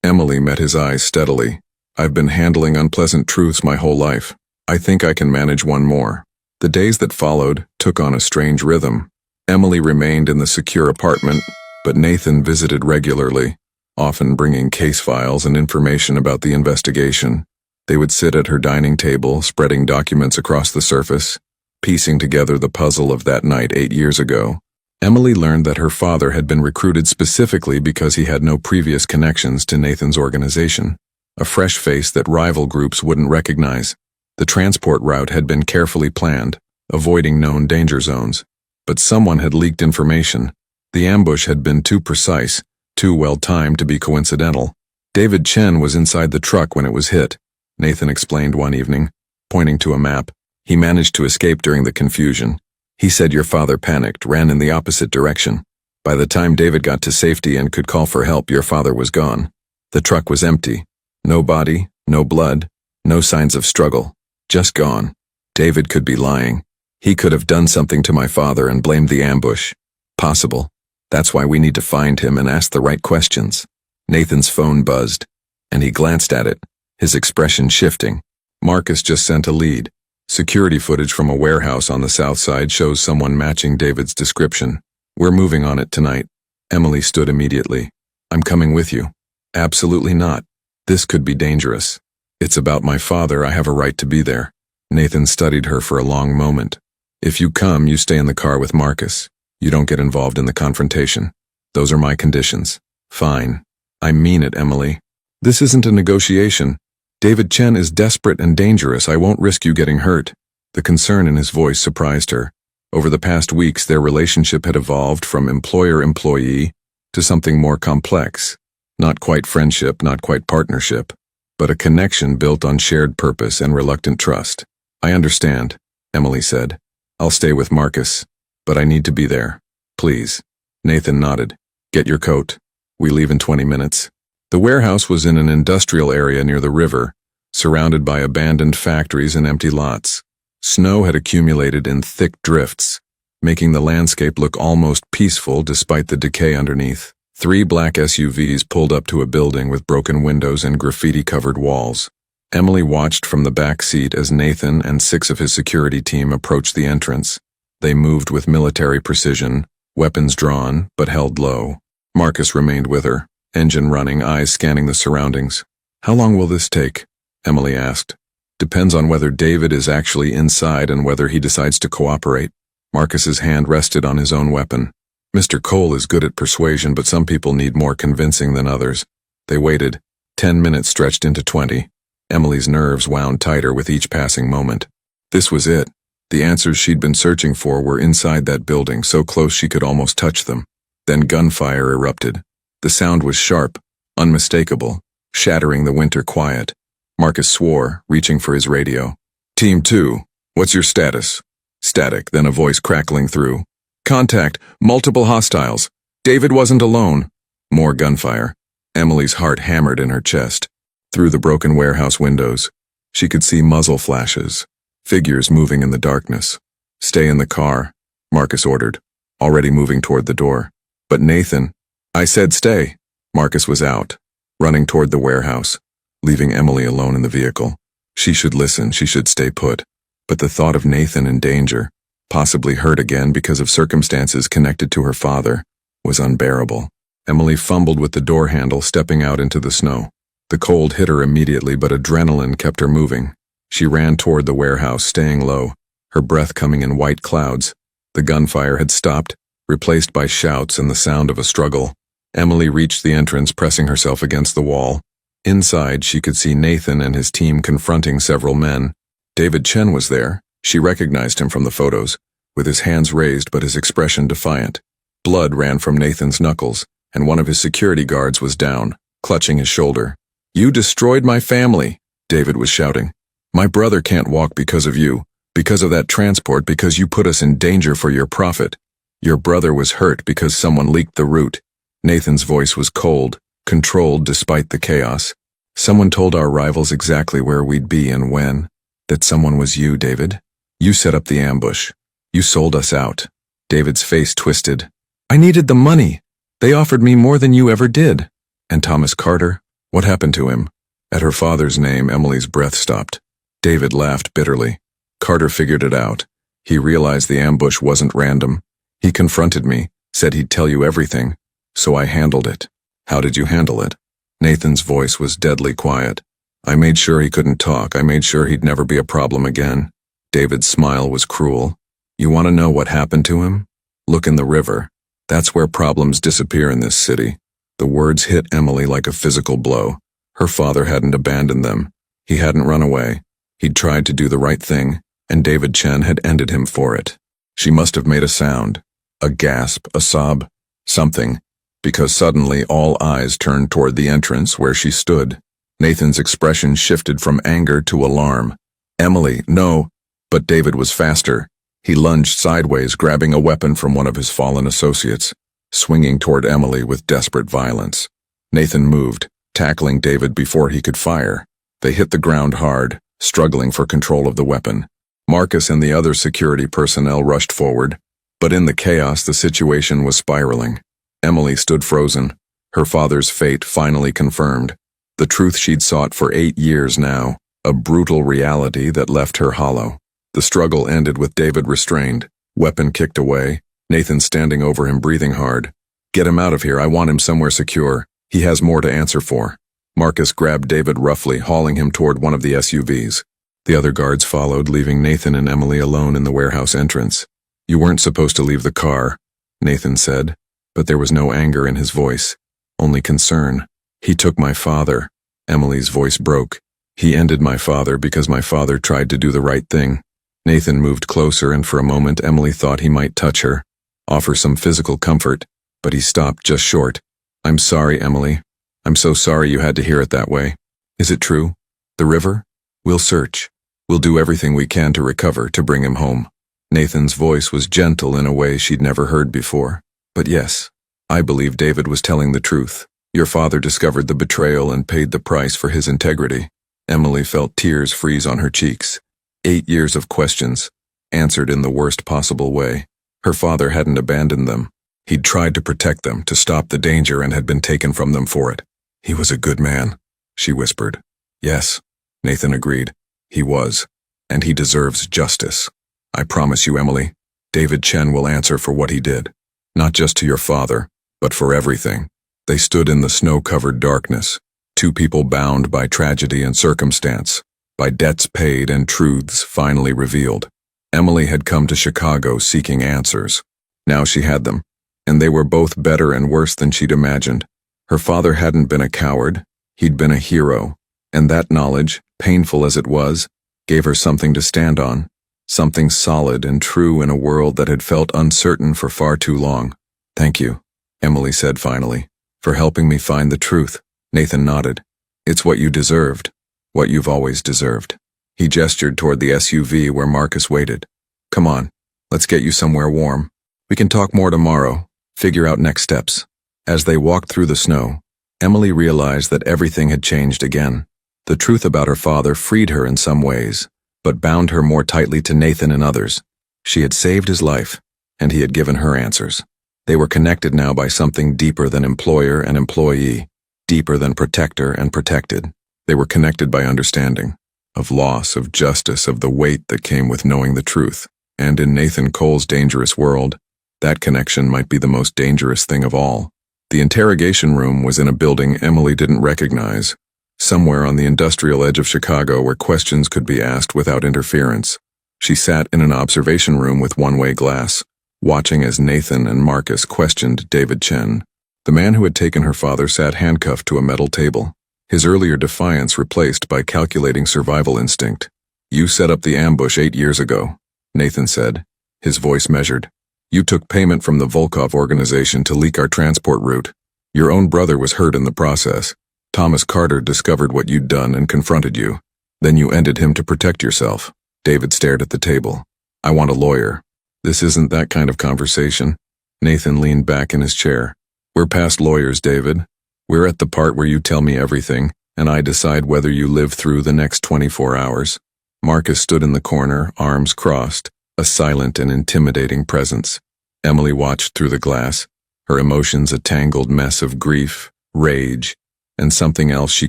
Emily met his eyes steadily. I've been handling unpleasant truths my whole life. I think I can manage one more. The days that followed took on a strange rhythm. Emily remained in the secure apartment, but Nathan visited regularly, often bringing case files and information about the investigation. They would sit at her dining table, spreading documents across the surface, piecing together the puzzle of that night 8 years ago. Emily learned that her father had been recruited specifically because he had no previous connections to Nathan's organization, a fresh face that rival groups wouldn't recognize. The transport route had been carefully planned, avoiding known danger zones. But someone had leaked information. The ambush had been too precise, too well-timed to be coincidental. David Chen was inside the truck when it was hit, Nathan explained one evening, pointing to a map. He managed to escape during the confusion. He said your father panicked, ran in the opposite direction. By the time David got to safety and could call for help, your father was gone. The truck was empty. No body, no blood, no signs of struggle. Just gone. David could be lying. He could have done something to my father and blamed the ambush. Possible. That's why we need to find him and ask the right questions. Nathan's phone buzzed, and he glanced at it, his expression shifting. Marcus just sent a lead. Security footage from a warehouse on the south side shows someone matching David's description. We're moving on it tonight. Emily stood immediately. I'm coming with you. Absolutely not. This could be dangerous. It's about my father. I have a right to be there. Nathan studied her for a long moment. If you come, you stay in the car with Marcus. You don't get involved in the confrontation. Those are my conditions. Fine. I mean it, Emily. This isn't a negotiation. David Chen is desperate and dangerous. I won't risk you getting hurt. The concern in his voice surprised her. Over the past weeks, their relationship had evolved from employer-employee to something more complex. Not quite friendship, not quite partnership, but a connection built on shared purpose and reluctant trust. I understand, Emily said. I'll stay with Marcus, but I need to be there. Please. Nathan nodded. Get your coat. We leave in 20 minutes. The warehouse was in an industrial area near the river, surrounded by abandoned factories and empty lots. Snow had accumulated in thick drifts, making the landscape look almost peaceful despite the decay underneath. 3 black SUVs pulled up to a building with broken windows and graffiti-covered walls. Emily watched from the back seat as Nathan and 6 of his security team approached the entrance. They moved with military precision, weapons drawn, but held low. Marcus remained with her, engine running, eyes scanning the surroundings. "How long will this take?" Emily asked. "Depends on whether David is actually inside and whether he decides to cooperate." Marcus's hand rested on his own weapon. "Mr. Cole is good at persuasion, but some people need more convincing than others." They waited. 10 minutes stretched into 20. Emily's nerves wound tighter with each passing moment. This was it. The answers she'd been searching for were inside that building, so close she could almost touch them. Then gunfire erupted. The sound was sharp, unmistakable, shattering the winter quiet. Marcus swore, reaching for his radio. "Team 2, what's your status?" Static, then a voice crackling through. "Contact, multiple hostiles. David wasn't alone." More gunfire. Emily's heart hammered in her chest. Through the broken warehouse windows, she could see muzzle flashes, figures moving in the darkness. "Stay in the car," Marcus ordered, already moving toward the door. "But Nathan—" "I said stay." Marcus was out, running toward the warehouse, leaving Emily alone in the vehicle. She should listen, she should stay put. But the thought of Nathan in danger, possibly hurt again because of circumstances connected to her father, was unbearable. Emily fumbled with the door handle, stepping out into the snow. The cold hit her immediately, but adrenaline kept her moving. She ran toward the warehouse, staying low, her breath coming in white clouds. The gunfire had stopped, replaced by shouts and the sound of a struggle. Emily reached the entrance, pressing herself against the wall. Inside, she could see Nathan and his team confronting several men. David Chen was there. She recognized him from the photos, with his hands raised but his expression defiant. Blood ran from Nathan's knuckles, and one of his security guards was down, clutching his shoulder. "You destroyed my family," David was shouting. "My brother can't walk because of you, because of that transport, because you put us in danger for your profit. Your brother was hurt because someone leaked the route." Nathan's voice was cold, controlled despite the chaos. "Someone told our rivals exactly where we'd be and when. That someone was you, David. You set up the ambush. You sold us out." David's face twisted. "I needed the money. They offered me more than you ever did." "And Thomas Carter? What happened to him?" At her father's name, Emily's breath stopped. David laughed bitterly. "Carter figured it out. He realized the ambush wasn't random. He confronted me, said he'd tell you everything. So I handled it." "How did you handle it?" Nathan's voice was deadly quiet. "I made sure he couldn't talk. I made sure he'd never be a problem again." David's smile was cruel. "You want to know what happened to him? Look in the river. That's where problems disappear in this city." The words hit Emily like a physical blow. Her father hadn't abandoned them. He hadn't run away. He'd tried to do the right thing, and David Chen had ended him for it. She must have made a sound. A gasp, a sob, something, because suddenly all eyes turned toward the entrance where she stood. Nathan's expression shifted from anger to alarm. "Emily, no!" But David was faster. He lunged sideways, grabbing a weapon from one of his fallen associates, swinging toward Emily with desperate violence. Nathan moved, tackling David before he could fire. They hit the ground hard, struggling for control of the weapon. Marcus and the other security personnel rushed forward, but in the chaos the situation was spiraling. Emily stood frozen, her father's fate finally confirmed. The truth she'd sought for 8 years now, a brutal reality that left her hollow. The struggle ended with David restrained, weapon kicked away, Nathan standing over him breathing hard. "Get him out of here, I want him somewhere secure. He has more to answer for." Marcus grabbed David roughly, hauling him toward one of the SUVs. The other guards followed, leaving Nathan and Emily alone in the warehouse entrance. "You weren't supposed to leave the car," Nathan said, but there was no anger in his voice, only concern. "He took my father." Emily's voice broke. "He ended my father because my father tried to do the right thing." Nathan moved closer, and for a moment Emily thought he might touch her, offer some physical comfort, but he stopped just short. "I'm sorry, Emily. I'm so sorry you had to hear it that way. Is it true? The river? We'll search. We'll do everything we can to recover, to bring him home." Nathan's voice was gentle in a way she'd never heard before. "But yes, I believe David was telling the truth. Your father discovered the betrayal and paid the price for his integrity." Emily felt tears freeze on her cheeks. 8 years of questions, answered in the worst possible way. Her father hadn't abandoned them. He'd tried to protect them, to stop the danger, and had been taken from them for it. He was a good man, she whispered. Yes, Nathan agreed. He was, and he deserves justice. I promise you, Emily, David Chen will answer for what he did. Not just to your father, but for everything. They stood in the snow-covered darkness, two people bound by tragedy and circumstance, by debts paid and truths finally revealed. Emily had come to Chicago seeking answers. Now she had them, and they were both better and worse than she'd imagined. Her father hadn't been a coward, he'd been a hero, and that knowledge, painful as it was, gave her something to stand on, something solid and true in a world that had felt uncertain for far too long. Thank you, Emily said finally, for helping me find the truth. Nathan nodded. It's what you deserved, what you've always deserved. He gestured toward the SUV where Marcus waited. Come on, let's get you somewhere warm. We can talk more tomorrow, figure out next steps. As they walked through the snow, Emily realized that everything had changed again. The truth about her father freed her in some ways, but bound her more tightly to Nathan in others. She had saved his life, and he had given her answers. They were connected now by something deeper than employer and employee, deeper than protector and protected. They were connected by understanding, of loss, of justice, of the weight that came with knowing the truth. And in Nathan Cole's dangerous world, that connection might be the most dangerous thing of all. The interrogation room was in a building Emily didn't recognize, somewhere on the industrial edge of Chicago where questions could be asked without interference. She sat in an observation room with one-way glass, watching as Nathan and Marcus questioned David Chen. The man who had taken her father sat handcuffed to a metal table, his earlier defiance replaced by calculating survival instinct. You set up the ambush 8 years ago, Nathan said, his voice measured. You took payment from the Volkov organization to leak our transport route. Your own brother was hurt in the process. Thomas Carter discovered what you'd done and confronted you. Then you ended him to protect yourself. David stared at the table. I want a lawyer. This isn't that kind of conversation. Nathan leaned back in his chair. We're past lawyers, David. We're at the part where you tell me everything, and I decide whether you live through the next 24 hours. Marcus stood in the corner, arms crossed, a silent and intimidating presence. Emily watched through the glass, her emotions a tangled mess of grief, rage, and something else she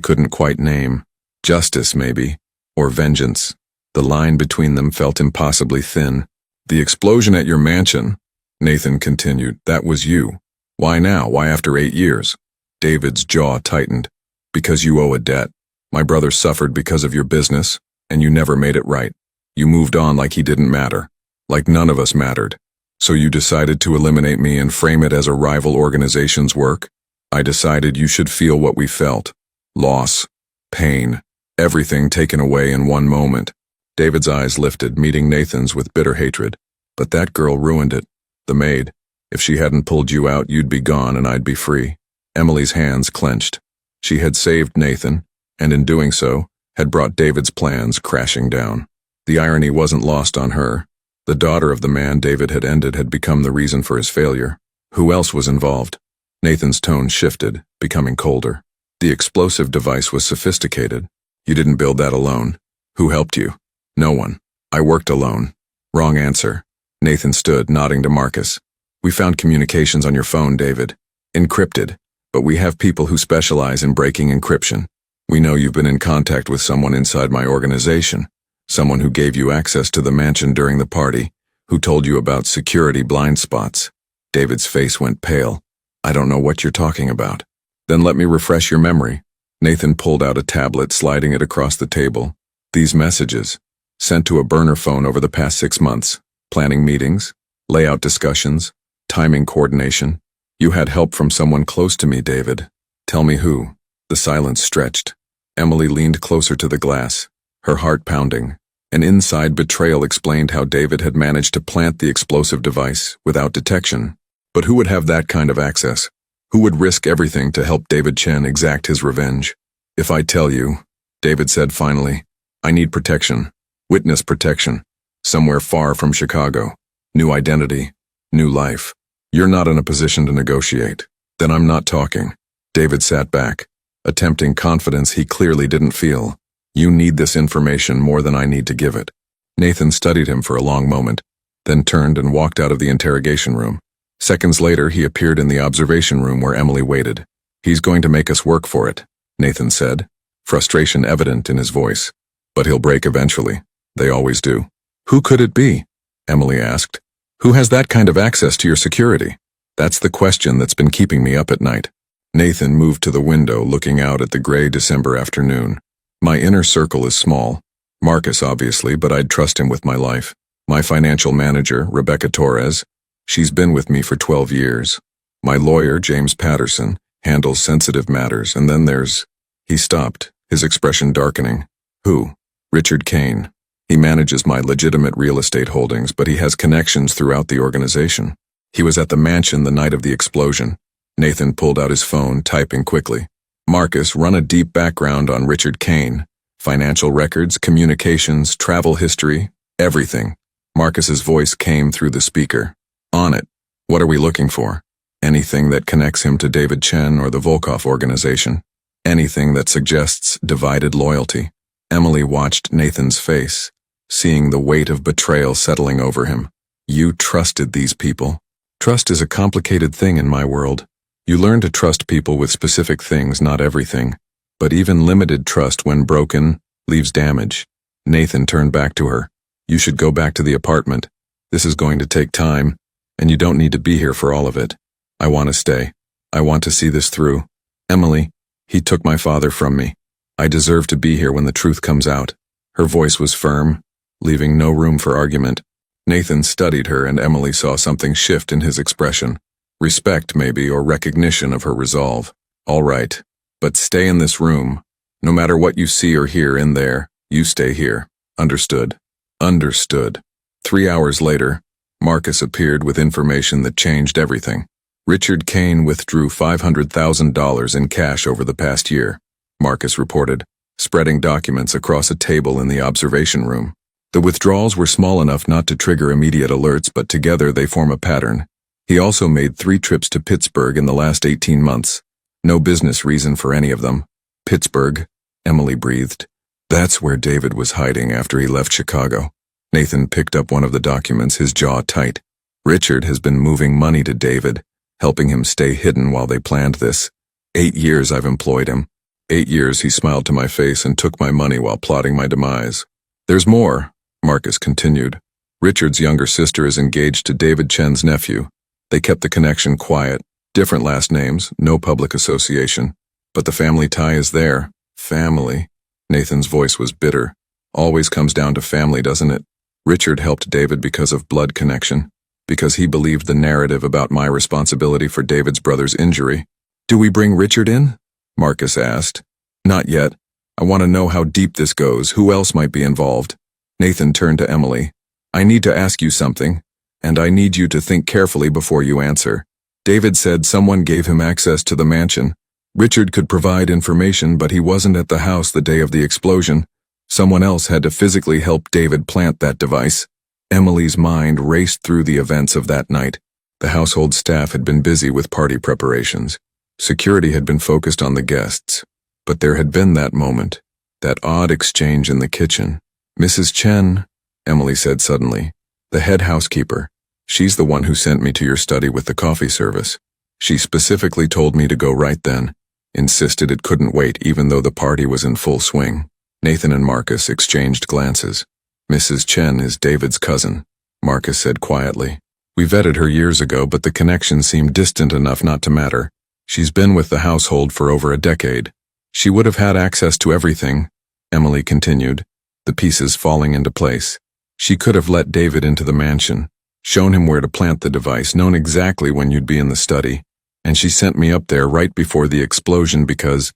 couldn't quite name. Justice, maybe, or vengeance. The line between them felt impossibly thin. The explosion at your mansion, Nathan continued, that was you. Why now? Why after 8 years? David's jaw tightened. Because you owe a debt. My brother suffered because of your business, and you never made it right. You moved on like he didn't matter, like none of us mattered. So you decided to eliminate me and frame it as a rival organization's work? I decided you should feel what we felt. Loss, pain, everything taken away in one moment. David's eyes lifted, meeting Nathan's with bitter hatred. But that girl ruined it. The maid. If she hadn't pulled you out, you'd be gone and I'd be free. Emily's hands clenched. She had saved Nathan, and in doing so, had brought David's plans crashing down. The irony wasn't lost on her. The daughter of the man David had ended had become the reason for his failure. Who else was involved? Nathan's tone shifted, becoming colder. The explosive device was sophisticated. You didn't build that alone. Who helped you? No one. I worked alone. Wrong answer. Nathan stood, nodding to Marcus. We found communications on your phone, David. Encrypted. But we have people who specialize in breaking encryption. We know you've been in contact with someone inside my organization. Someone who gave you access to the mansion during the party, who told you about security blind spots. David's face went pale. I don't know what you're talking about. Then let me refresh your memory. Nathan pulled out a tablet, sliding it across the table. These messages, sent to a burner phone over the past 6 months. Planning meetings, layout discussions, timing coordination. You had help from someone close to me, David. Tell me who. The silence stretched. Emily leaned closer to the glass, her heart pounding. An inside betrayal explained how David had managed to plant the explosive device without detection. But who would have that kind of access? Who would risk everything to help David Chen exact his revenge? If I tell you, David said finally, I need protection. Witness protection. Somewhere far from Chicago. New identity. New life. You're not in a position to negotiate. Then I'm not talking. David sat back, attempting confidence he clearly didn't feel. You need this information more than I need to give it. Nathan studied him for a long moment, then turned and walked out of the interrogation room. Seconds later, he appeared in the observation room where Emily waited. "He's going to make us work for it," Nathan said, frustration evident in his voice. "But he'll break eventually. They always do." "Who could it be?" Emily asked. "Who has that kind of access to your security?" "That's the question that's been keeping me up at night." Nathan moved to the window, looking out at the gray December afternoon. "My inner circle is small. Marcus, obviously, but I'd trust him with my life. My financial manager, Rebecca Torres. She's been with me for 12 years. My lawyer, James Patterson, handles sensitive matters, and then there's—" He stopped, his expression darkening. "Who?" "Richard Kane. He manages my legitimate real estate holdings, but he has connections throughout the organization. He was at the mansion the night of the explosion." Nathan pulled out his phone, typing quickly. "Marcus, run a deep background on Richard Kane. Financial records, communications, travel history, everything." Marcus's voice came through the speaker. "On it. What are we looking for?" "Anything that connects him to David Chen or the Volkov organization. Anything that suggests divided loyalty." Emily watched Nathan's face, seeing the weight of betrayal settling over him. "You trusted these people." "Trust is a complicated thing in my world. You learn to trust people with specific things, not everything. But even limited trust, when broken, leaves damage." Nathan turned back to her. "You should go back to the apartment. This is going to take time, and you don't need to be here for all of it. I want to stay. I want to see this through. Emily, he took my father from me. I deserve to be here when the truth comes out." Her voice was firm, leaving no room for argument. Nathan studied her, and Emily saw something shift in his expression. Respect, maybe, or recognition of her resolve. "All right, but stay in this room. No matter what you see or hear in there, you stay here. Understood?" "Understood." 3 hours later, Marcus appeared with information that changed everything. Richard Kane withdrew $500,000 in cash over the past year, Marcus reported, spreading documents across a table in the observation room. The withdrawals were small enough not to trigger immediate alerts, but together they form a pattern. He also made 3 trips to Pittsburgh in the last 18 months. No business reason for any of them. "Pittsburgh," Emily breathed. "That's where David was hiding after he left Chicago." Nathan picked up one of the documents, his jaw tight. "Richard has been moving money to David, helping him stay hidden while they planned this. 8 years I've employed him. 8 years he smiled to my face and took my money while plotting my demise." "There's more," Marcus continued. "Richard's younger sister is engaged to David Chen's nephew. They kept the connection quiet, different last names, no public association. But the family tie is there." "Family?" Nathan's voice was bitter. "Always comes down to family, doesn't it? Richard helped David because of blood connection, because he believed the narrative about my responsibility for David's brother's injury." "Do we bring Richard in?" Marcus asked. "Not yet. I want to know how deep this goes, who else might be involved." Nathan turned to Emily. "I need to ask you something, and I need you to think carefully before you answer. David said someone gave him access to the mansion. Richard could provide information, but he wasn't at the house the day of the explosion. Someone else had to physically help David plant that device." Emily's mind raced through the events of that night. The household staff had been busy with party preparations. Security had been focused on the guests. But there had been that moment, that odd exchange in the kitchen. "Mrs. Chen," Emily said suddenly, "the head housekeeper. She's the one who sent me to your study with the coffee service. She specifically told me to go right then, insisted it couldn't wait even though the party was in full swing." Nathan and Marcus exchanged glances. "Mrs. Chen is David's cousin," Marcus said quietly. "We vetted her years ago, but the connection seemed distant enough not to matter. She's been with the household for over a decade. She would have had access to everything," Emily continued, the pieces falling into place. "She could have let David into the mansion, shown him where to plant the device, known exactly when you'd be in the study. And she sent me up there right before the explosion because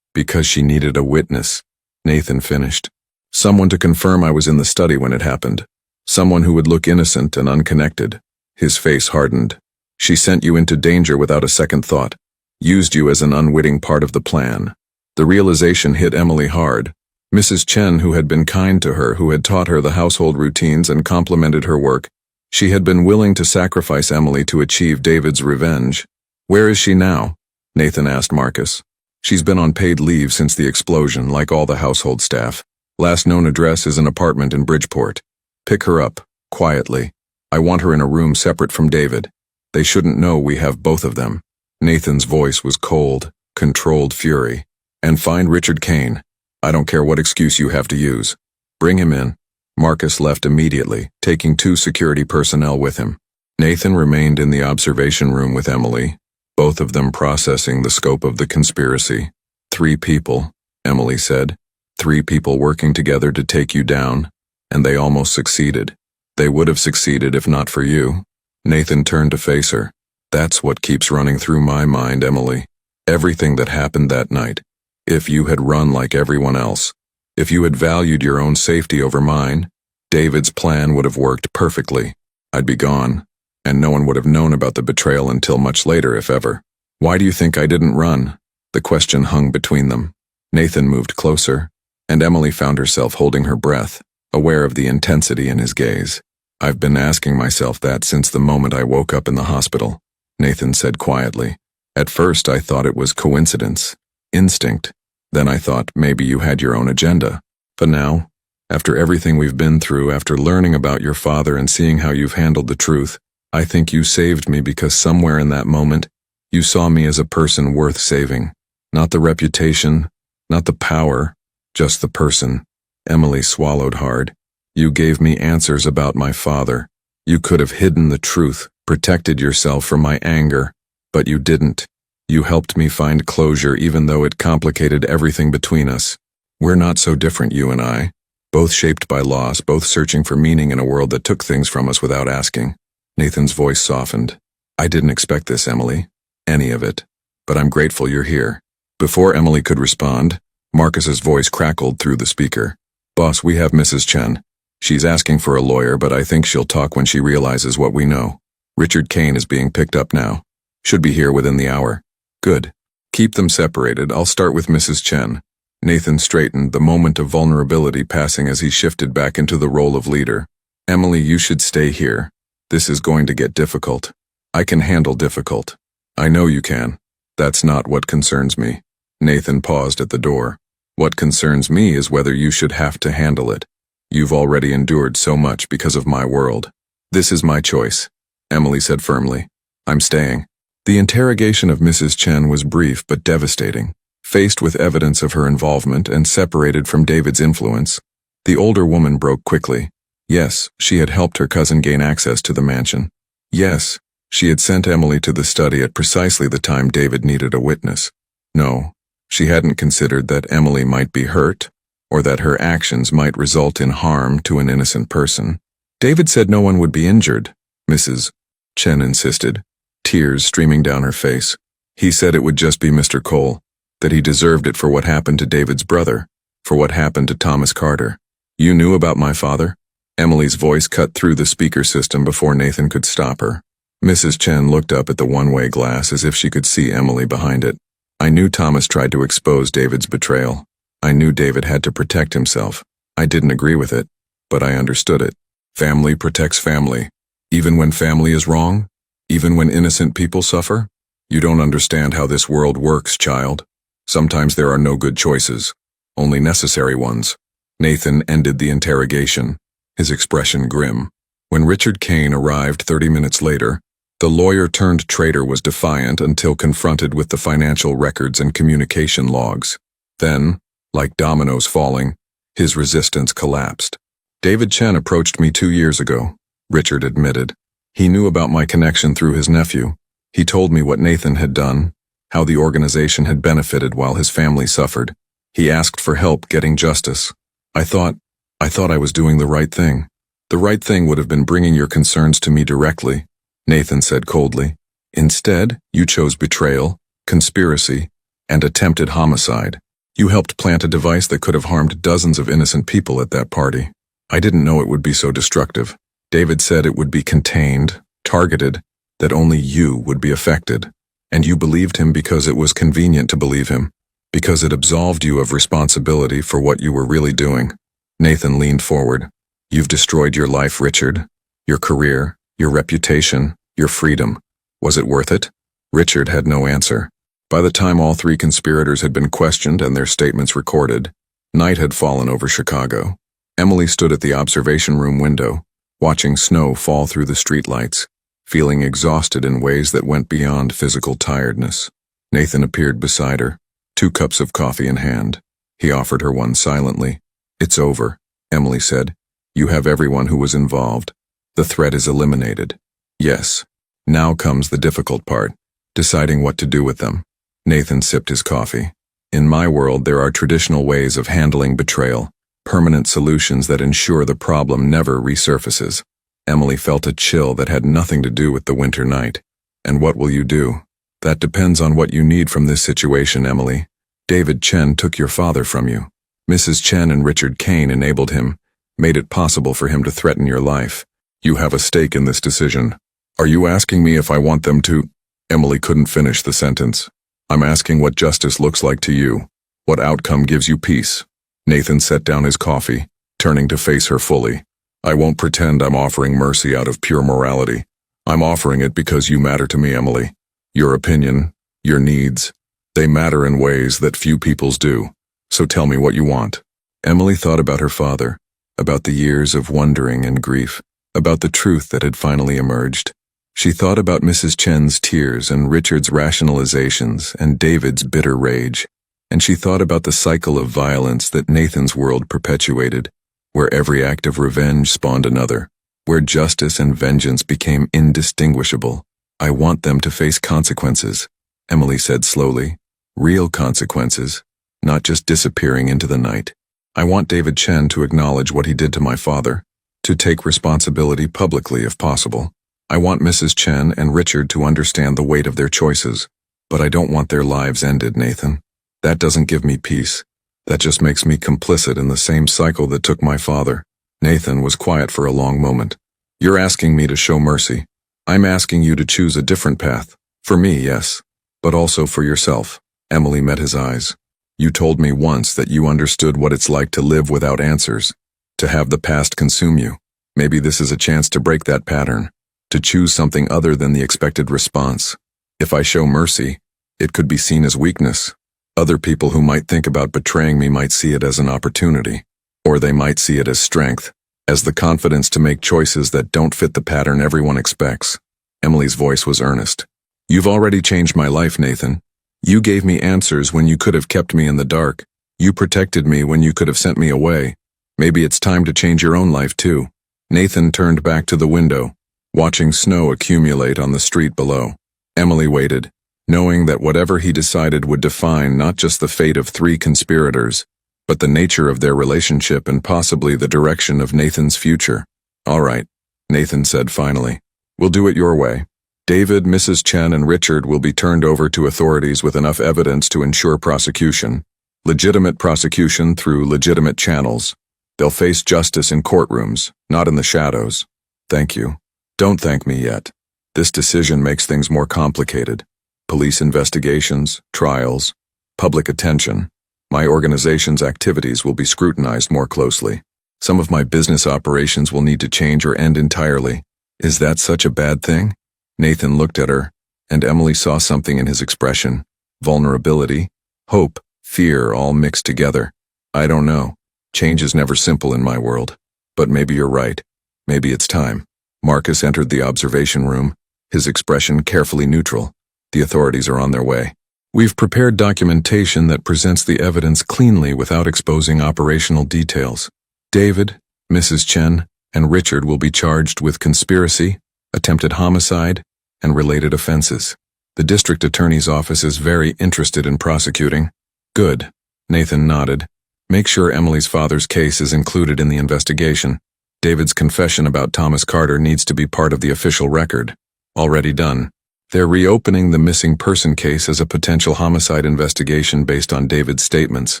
she needed a witness," Nathan finished. "Someone to confirm I was in the study when it happened. Someone who would look innocent and unconnected." His face hardened. "She sent you into danger without a second thought. Used you as an unwitting part of the plan." The realization hit Emily hard. Mrs. Chen, who had been kind to her, who had taught her the household routines and complimented her work, she had been willing to sacrifice Emily to achieve David's revenge. "Where is she now?" Nathan asked Marcus. "She's been on paid leave since the explosion, like all the household staff. Last known address is an apartment in Bridgeport." Pick her up, quietly. I want her in a room separate from David. They shouldn't know we have both of them." Nathan's voice was cold, controlled fury. "And find Richard Kane. I don't care what excuse you have to use. Bring him in." Marcus left immediately, taking 2 security personnel with him. Nathan remained in the observation room with Emily, both of them processing the scope of the conspiracy. 3 people, Emily said. 3 people working together to take you down, and they almost succeeded. They would have succeeded if not for you. Nathan turned to face her. "That's what keeps running through my mind, Emily. Everything that happened that night. If you had run like everyone else, if you had valued your own safety over mine, David's plan would have worked perfectly. I'd be gone, and no one would have known about the betrayal until much later, if ever. Why do you think I didn't run?" The question hung between them. Nathan moved closer, and Emily found herself holding her breath, aware of the intensity in his gaze. "I've been asking myself that since the moment I woke up in the hospital," Nathan said quietly. "At first I thought it was coincidence, instinct. Then I thought maybe you had your own agenda. But now, after everything we've been through, after learning about your father and seeing how you've handled the truth, I think you saved me because somewhere in that moment, you saw me as a person worth saving. Not the reputation, not the power, just the person." Emily swallowed hard. "You gave me answers about my father. You could have hidden the truth, protected yourself from my anger, but you didn't. You helped me find closure even though it complicated everything between us. We're not so different, you and I. Both shaped by loss, both searching for meaning in a world that took things from us without asking." Nathan's voice softened. "I didn't expect this, Emily. Any of it. But I'm grateful you're here." Before Emily could respond, Marcus's voice crackled through the speaker. "Boss, we have Mrs. Chen. She's asking for a lawyer, but I think she'll talk when she realizes what we know. Richard Kane is being picked up now. Should be here within the hour." "Good. Keep them separated. I'll start with Mrs. Chen." Nathan straightened, the moment of vulnerability passing as he shifted back into the role of leader. "Emily, you should stay here. This is going to get difficult. I can handle difficult. I know you can. That's not what concerns me." Nathan paused at the door. "What concerns me is whether you should have to handle it. You've already endured so much because of my world." "This is my choice," Emily said firmly. "I'm staying." The interrogation of Mrs. Chen was brief but devastating. Faced with evidence of her involvement and separated from David's influence, the older woman broke quickly. Yes, she had helped her cousin gain access to the mansion. Yes, she had sent Emily to the study at precisely the time David needed a witness. No, she hadn't considered that Emily might be hurt, or that her actions might result in harm to an innocent person. "David said no one would be injured," Mrs. Chen insisted, tears streaming down her face. "He said it would just be Mr. Cole, that he deserved it for what happened to David's brother, for what happened to Thomas Carter." "You knew about my father?" Emily's voice cut through the speaker system before Nathan could stop her. Mrs. Chen looked up at the one-way glass as if she could see Emily behind it. "I knew Thomas tried to expose David's betrayal. I knew David had to protect himself. I didn't agree with it, but I understood it. Family protects family. Even when family is wrong? Even when innocent people suffer? You don't understand how this world works, child. Sometimes there are no good choices, only necessary ones." Nathan ended the interrogation, his expression grim. When Richard Kane arrived 30 minutes later, the lawyer-turned-traitor was defiant until confronted with the financial records and communication logs. Then, like dominoes falling, his resistance collapsed. "David Chen approached me 2 years ago," Richard admitted. "He knew about my connection through his nephew. He told me what Nathan had done, how the organization had benefited while his family suffered. He asked for help getting justice. I thought I was doing the right thing. The right thing would have been bringing your concerns to me directly," Nathan said coldly. "Instead, you chose betrayal, conspiracy, and attempted homicide. You helped plant a device that could have harmed dozens of innocent people at that party. I didn't know it would be so destructive. David said it would be contained, targeted, that only you would be affected. And you believed him because it was convenient to believe him, because it absolved you of responsibility for what you were really doing." Nathan leaned forward. "You've destroyed your life, Richard. Your career, your reputation, your freedom. Was it worth it?" Richard had no answer. By the time all 3 conspirators had been questioned and their statements recorded, night had fallen over Chicago. Emily stood at the observation room window, watching snow fall through the streetlights, feeling exhausted in ways that went beyond physical tiredness. Nathan appeared beside her, 2 cups of coffee in hand. He offered her one silently. "It's over," Emily said. "You have everyone who was involved. The threat is eliminated." "Yes. Now comes the difficult part, deciding what to do with them." Nathan sipped his coffee. "In my world, there are traditional ways of handling betrayal, permanent solutions that ensure the problem never resurfaces." Emily felt a chill that had nothing to do with the winter night. "And what will you do?" "That depends on what you need from this situation, Emily. David Chen took your father from you. Mrs. Chen and Richard Kane enabled him, made it possible for him to threaten your life. You have a stake in this decision. Are you asking me if I want them to?" Emily couldn't finish the sentence. "I'm asking what justice looks like to you. What outcome gives you peace?" Nathan set down his coffee, turning to face her fully. "I won't pretend I'm offering mercy out of pure morality. I'm offering it because you matter to me, Emily. Your opinion, your needs, they matter in ways that few people's do. So tell me what you want." Emily thought about her father, about the years of wondering and grief, about the truth that had finally emerged. She thought about Mrs. Chen's tears and Richard's rationalizations and David's bitter rage. And she thought about the cycle of violence that Nathan's world perpetuated, where every act of revenge spawned another, where justice and vengeance became indistinguishable. "I want them to face consequences," Emily said slowly. "Real consequences, not just disappearing into the night. I want David Chen to acknowledge what he did to my father, to take responsibility publicly if possible. I want Mrs. Chen and Richard to understand the weight of their choices, but I don't want their lives ended, Nathan. That doesn't give me peace. That just makes me complicit in the same cycle that took my father." Nathan was quiet for a long moment. "You're asking me to show mercy. I'm asking you to choose a different path. For me, yes, but also for yourself." Emily met his eyes. "You told me once that you understood what it's like to live without answers, to have the past consume you. Maybe this is a chance to break that pattern, to choose something other than the expected response. If I show mercy, it could be seen as weakness. Other people who might think about betraying me might see it as an opportunity, or they might see it as strength, as the confidence to make choices that don't fit the pattern everyone expects." Emily's voice was earnest. "You've already changed my life, Nathan. You gave me answers when you could have kept me in the dark. You protected me when you could have sent me away. Maybe it's time to change your own life too." Nathan turned back to the window, watching snow accumulate on the street below. Emily waited, knowing that whatever he decided would define not just the fate of 3 conspirators, but the nature of their relationship and possibly the direction of Nathan's future. "All right," Nathan said finally. "We'll do it your way. David, Mrs. Chen, and Richard will be turned over to authorities with enough evidence to ensure prosecution. Legitimate prosecution through legitimate channels. They'll face justice in courtrooms, not in the shadows." "Thank you." "Don't thank me yet. This decision makes things more complicated. Police investigations, trials, public attention. My organization's activities will be scrutinized more closely. Some of my business operations will need to change or end entirely. Is that such a bad thing?" Nathan looked at her, and Emily saw something in his expression. Vulnerability, hope, fear all mixed together. "I don't know. Change is never simple in my world. But maybe you're right. Maybe it's time." Marcus entered the observation room, his expression carefully neutral. "The authorities are on their way. We've prepared documentation that presents the evidence cleanly without exposing operational details. David, Mrs. Chen, and Richard will be charged with conspiracy, attempted homicide, and related offenses. The district attorney's office is very interested in prosecuting." "Good," Nathan nodded. "Make sure Emily's father's case is included in the investigation. David's confession about Thomas Carter needs to be part of the official record." "Already done." They're reopening the missing person case as a potential homicide investigation based on David's statements.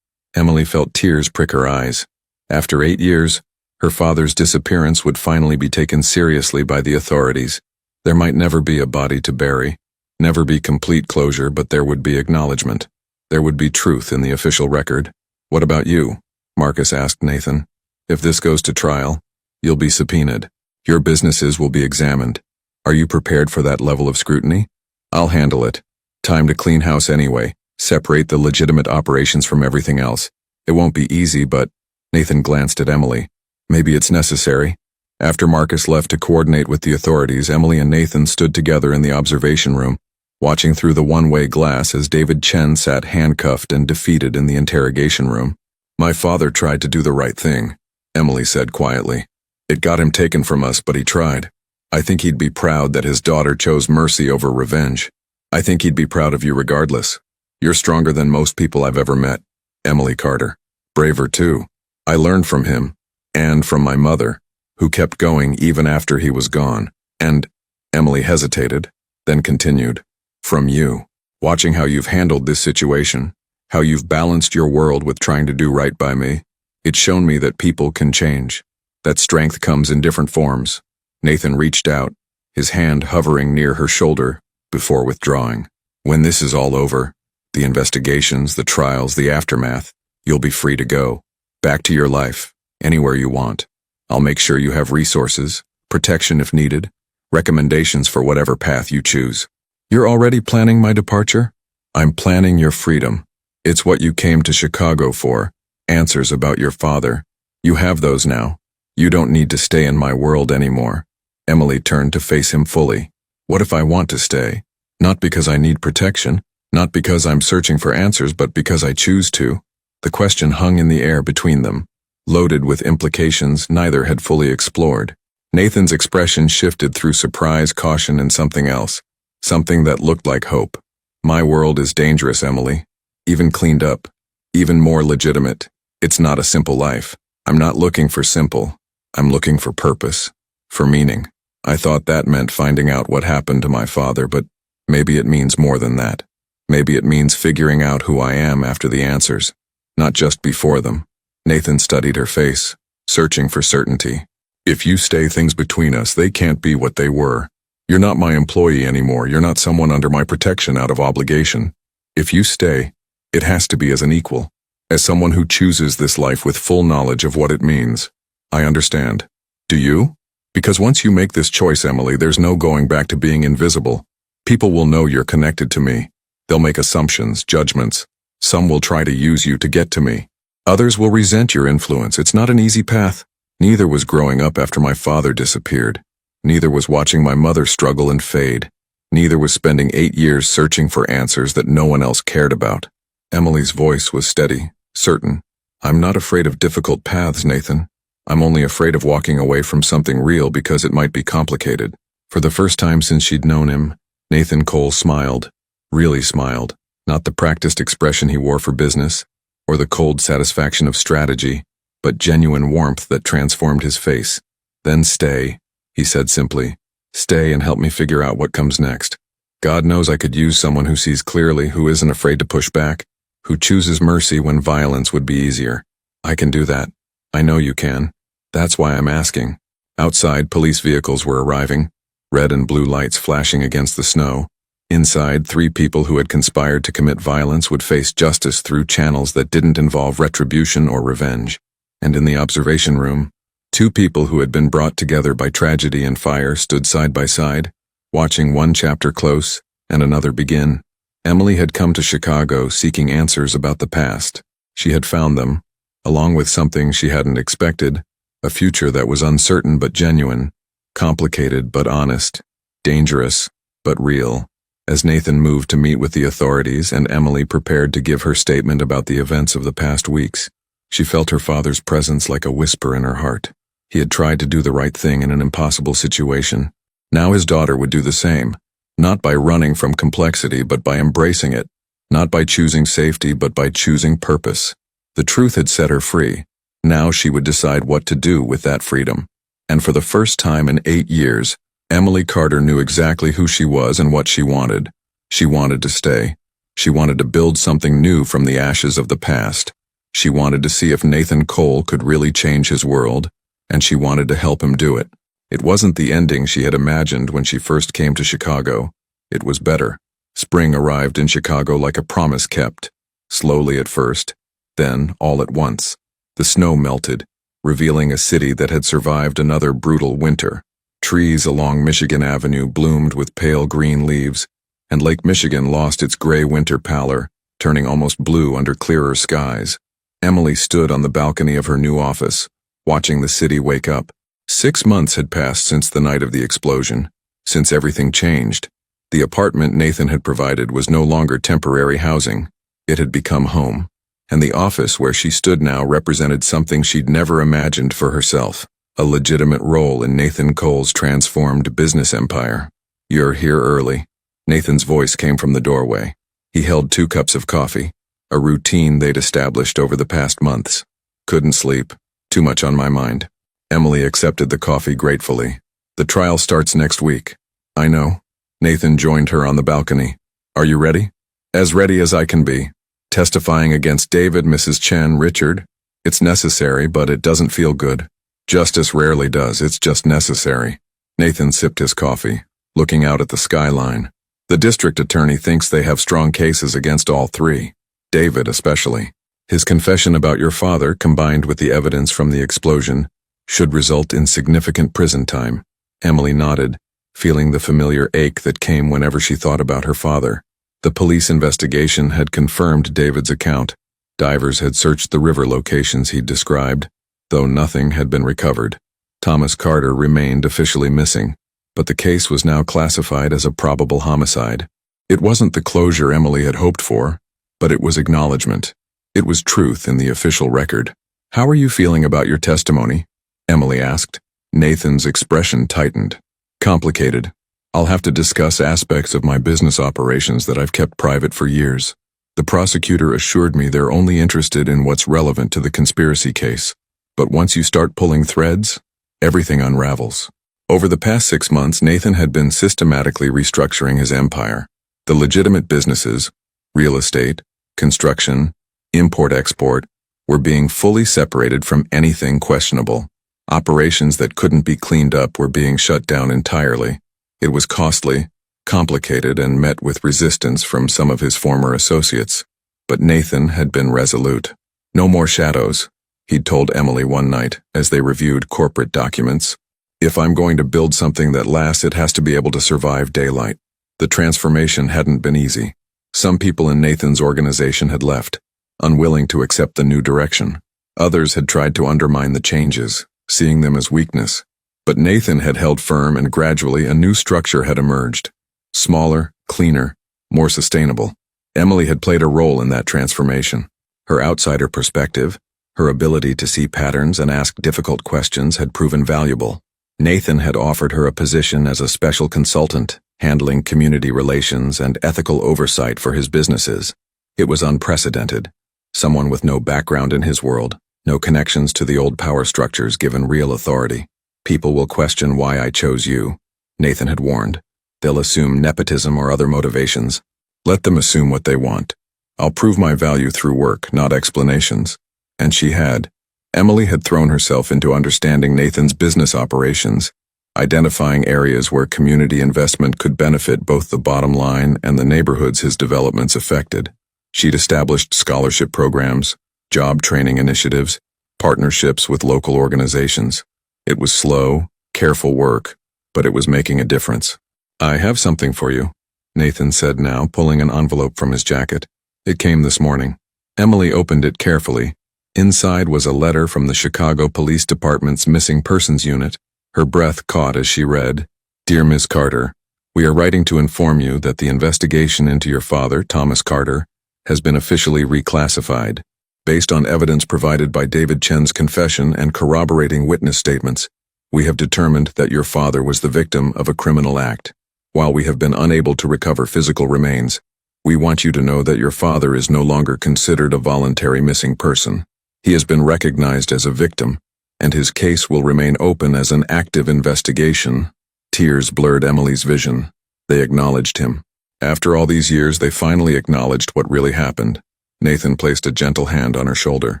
Emily felt tears prick her eyes. After 8 years, her father's disappearance would finally be taken seriously by the authorities. There might never be a body to bury, never be complete closure, but there would be acknowledgement. There would be truth in the official record. "What about you?" Marcus asked Nathan. "If this goes to trial, you'll be subpoenaed. Your businesses will be examined. Are you prepared for that level of scrutiny?" "I'll handle it. Time to clean house anyway. Separate the legitimate operations from everything else. It won't be easy, but..." Nathan glanced at Emily. Maybe it's necessary. After Marcus left to coordinate with the authorities, Emily and Nathan stood together in the observation room, watching through the one-way glass as David Chen sat handcuffed and defeated in the interrogation room. My father tried to do the right thing, Emily said quietly. It got him taken from us, but he tried. I think he'd be proud that his daughter chose mercy over revenge. I think he'd be proud of you regardless. You're stronger than most people I've ever met. Emily Carter. Braver too. I learned from him, and from my mother, who kept going even after he was gone. And, Emily hesitated, then continued, from you. Watching how you've handled this situation, how you've balanced your world with trying to do right by me, it's shown me that people can change, that strength comes in different forms. Nathan reached out, his hand hovering near her shoulder, before withdrawing. When this is all over, the investigations, the trials, the aftermath, you'll be free to go. Back to your life, anywhere you want. I'll make sure you have resources, protection if needed, recommendations for whatever path you choose. You're already planning my departure? I'm planning your freedom. It's what you came to Chicago for. Answers about your father. You have those now. You don't need to stay in my world anymore. Emily turned to face him fully. What if I want to stay? Not because I need protection, not because I'm searching for answers, but because I choose to. The question hung in the air between them, loaded with implications neither had fully explored. Nathan's expression shifted through surprise, caution, and something else. Something that looked like hope. My world is dangerous, Emily. Even cleaned up. Even more legitimate. It's not a simple life. I'm not looking for simple. I'm looking for purpose. For meaning. I thought that meant finding out what happened to my father, but maybe it means more than that. Maybe it means figuring out who I am after the answers, not just before them. Nathan studied her face, searching for certainty. If you stay things between us, they can't be what they were. You're not my employee anymore. You're not someone under my protection out of obligation. If you stay, it has to be as an equal, as someone who chooses this life with full knowledge of what it means. I understand. Do you? Because once you make this choice, Emily, there's no going back to being invisible. People will know you're connected to me. They'll make assumptions, judgments. Some will try to use you to get to me. Others will resent your influence. It's not an easy path. Neither was growing up after my father disappeared. Neither was watching my mother struggle and fade. Neither was spending 8 years searching for answers that no one else cared about. Emily's voice was steady, certain. I'm not afraid of difficult paths, Nathan. I'm only afraid of walking away from something real because it might be complicated. For the first time since she'd known him, Nathan Cole smiled. Really smiled. Not the practiced expression he wore for business, or the cold satisfaction of strategy, but genuine warmth that transformed his face. Then stay, he said simply. Stay and help me figure out what comes next. God knows I could use someone who sees clearly, who isn't afraid to push back, who chooses mercy when violence would be easier. I can do that. I know you can. That's why I'm asking. Outside, police vehicles were arriving, red and blue lights flashing against the snow. Inside, 3 people who had conspired to commit violence would face justice through channels that didn't involve retribution or revenge. And in the observation room, 2 people who had been brought together by tragedy and fire stood side by side, watching one chapter close and another begin. Emily had come to Chicago seeking answers about the past. She had found them, along with something she hadn't expected, a future that was uncertain but genuine, complicated but honest, dangerous but real. As Nathan moved to meet with the authorities and Emily prepared to give her statement about the events of the past weeks, she felt her father's presence like a whisper in her heart. He had tried to do the right thing in an impossible situation. Now his daughter would do the same, not by running from complexity but by embracing it, not by choosing safety but by choosing purpose. The truth had set her free. Now she would decide what to do with that freedom. And for the first time in 8 years, Emily Carter knew exactly who she was and what she wanted. She wanted to stay. She wanted to build something new from the ashes of the past. She wanted to see if Nathan Cole could really change his world, and she wanted to help him do it. It wasn't the ending she had imagined when she first came to Chicago. It was better. Spring arrived in Chicago like a promise kept. Slowly at first, then all at once. The snow melted, revealing a city that had survived another brutal winter. Trees along Michigan Avenue bloomed with pale green leaves, and Lake Michigan lost its gray winter pallor, turning almost blue under clearer skies. Emily stood on the balcony of her new office, watching the city wake up. 6 months had passed since the night of the explosion, since everything changed. The apartment Nathan had provided was no longer temporary housing. It had become home, and the office where she stood now represented something she'd never imagined for herself, a legitimate role in Nathan Cole's transformed business empire. "You're here early." Nathan's voice came from the doorway. He held 2 cups of coffee, a routine they'd established over the past months. "Couldn't sleep. Too much on my mind." Emily accepted the coffee gratefully. "The trial starts next week." "I know." Nathan joined her on the balcony. "Are you ready?" "As ready as I can be." "Testifying against David, Mrs. Chen, Richard? It's necessary, but it doesn't feel good." "Justice rarely does, it's just necessary." Nathan sipped his coffee, looking out at the skyline. "The district attorney thinks they have strong cases against all 3. David especially. His confession about your father, combined with the evidence from the explosion, should result in significant prison time." Emily nodded, feeling the familiar ache that came whenever she thought about her father. The police investigation had confirmed David's account. Divers had searched the river locations he'd described, though nothing had been recovered. Thomas Carter remained officially missing, but the case was now classified as a probable homicide. It wasn't the closure Emily had hoped for, but it was acknowledgement. It was truth in the official record. "How are you feeling about your testimony?" Emily asked. Nathan's expression tightened. "Complicated. I'll have to discuss aspects of my business operations that I've kept private for years. The prosecutor assured me they're only interested in what's relevant to the conspiracy case. But once you start pulling threads, everything unravels." Over the past 6 months, Nathan had been systematically restructuring his empire. The legitimate businesses, real estate, construction, import-export, were being fully separated from anything questionable. Operations that couldn't be cleaned up were being shut down entirely. It was costly, complicated, and met with resistance from some of his former associates. But Nathan had been resolute. "No more shadows," he'd told Emily one night as they reviewed corporate documents. "If I'm going to build something that lasts, it has to be able to survive daylight." The transformation hadn't been easy. Some people in Nathan's organization had left, unwilling to accept the new direction. Others had tried to undermine the changes, seeing them as weakness. But Nathan had held firm, and gradually a new structure had emerged. Smaller, cleaner, more sustainable. Emily had played a role in that transformation. Her outsider perspective, her ability to see patterns and ask difficult questions had proven valuable. Nathan had offered her a position as a special consultant, handling community relations and ethical oversight for his businesses. It was unprecedented. Someone with no background in his world, no connections to the old power structures given real authority. "People will question why I chose you," Nathan had warned. "They'll assume nepotism or other motivations. Let them assume what they want. I'll prove my value through work, not explanations." And she had. Emily had thrown herself into understanding Nathan's business operations, identifying areas where community investment could benefit both the bottom line and the neighborhoods his developments affected. She'd established scholarship programs, job training initiatives, partnerships with local organizations. It was slow, careful work, but it was making a difference. "I have something for you," Nathan said now, pulling an envelope from his jacket. "It came this morning." Emily opened it carefully. Inside was a letter from the Chicago Police Department's Missing Persons Unit. Her breath caught as she read, "Dear Ms. Carter, we are writing to inform you that the investigation into your father, Thomas Carter, has been officially reclassified. Based on evidence provided by David Chen's confession and corroborating witness statements, we have determined that your father was the victim of a criminal act. While we have been unable to recover physical remains, we want you to know that your father is no longer considered a voluntary missing person. He has been recognized as a victim, and his case will remain open as an active investigation." Tears blurred Emily's vision. They acknowledged him. After all these years, they finally acknowledged what really happened. Nathan placed a gentle hand on her shoulder.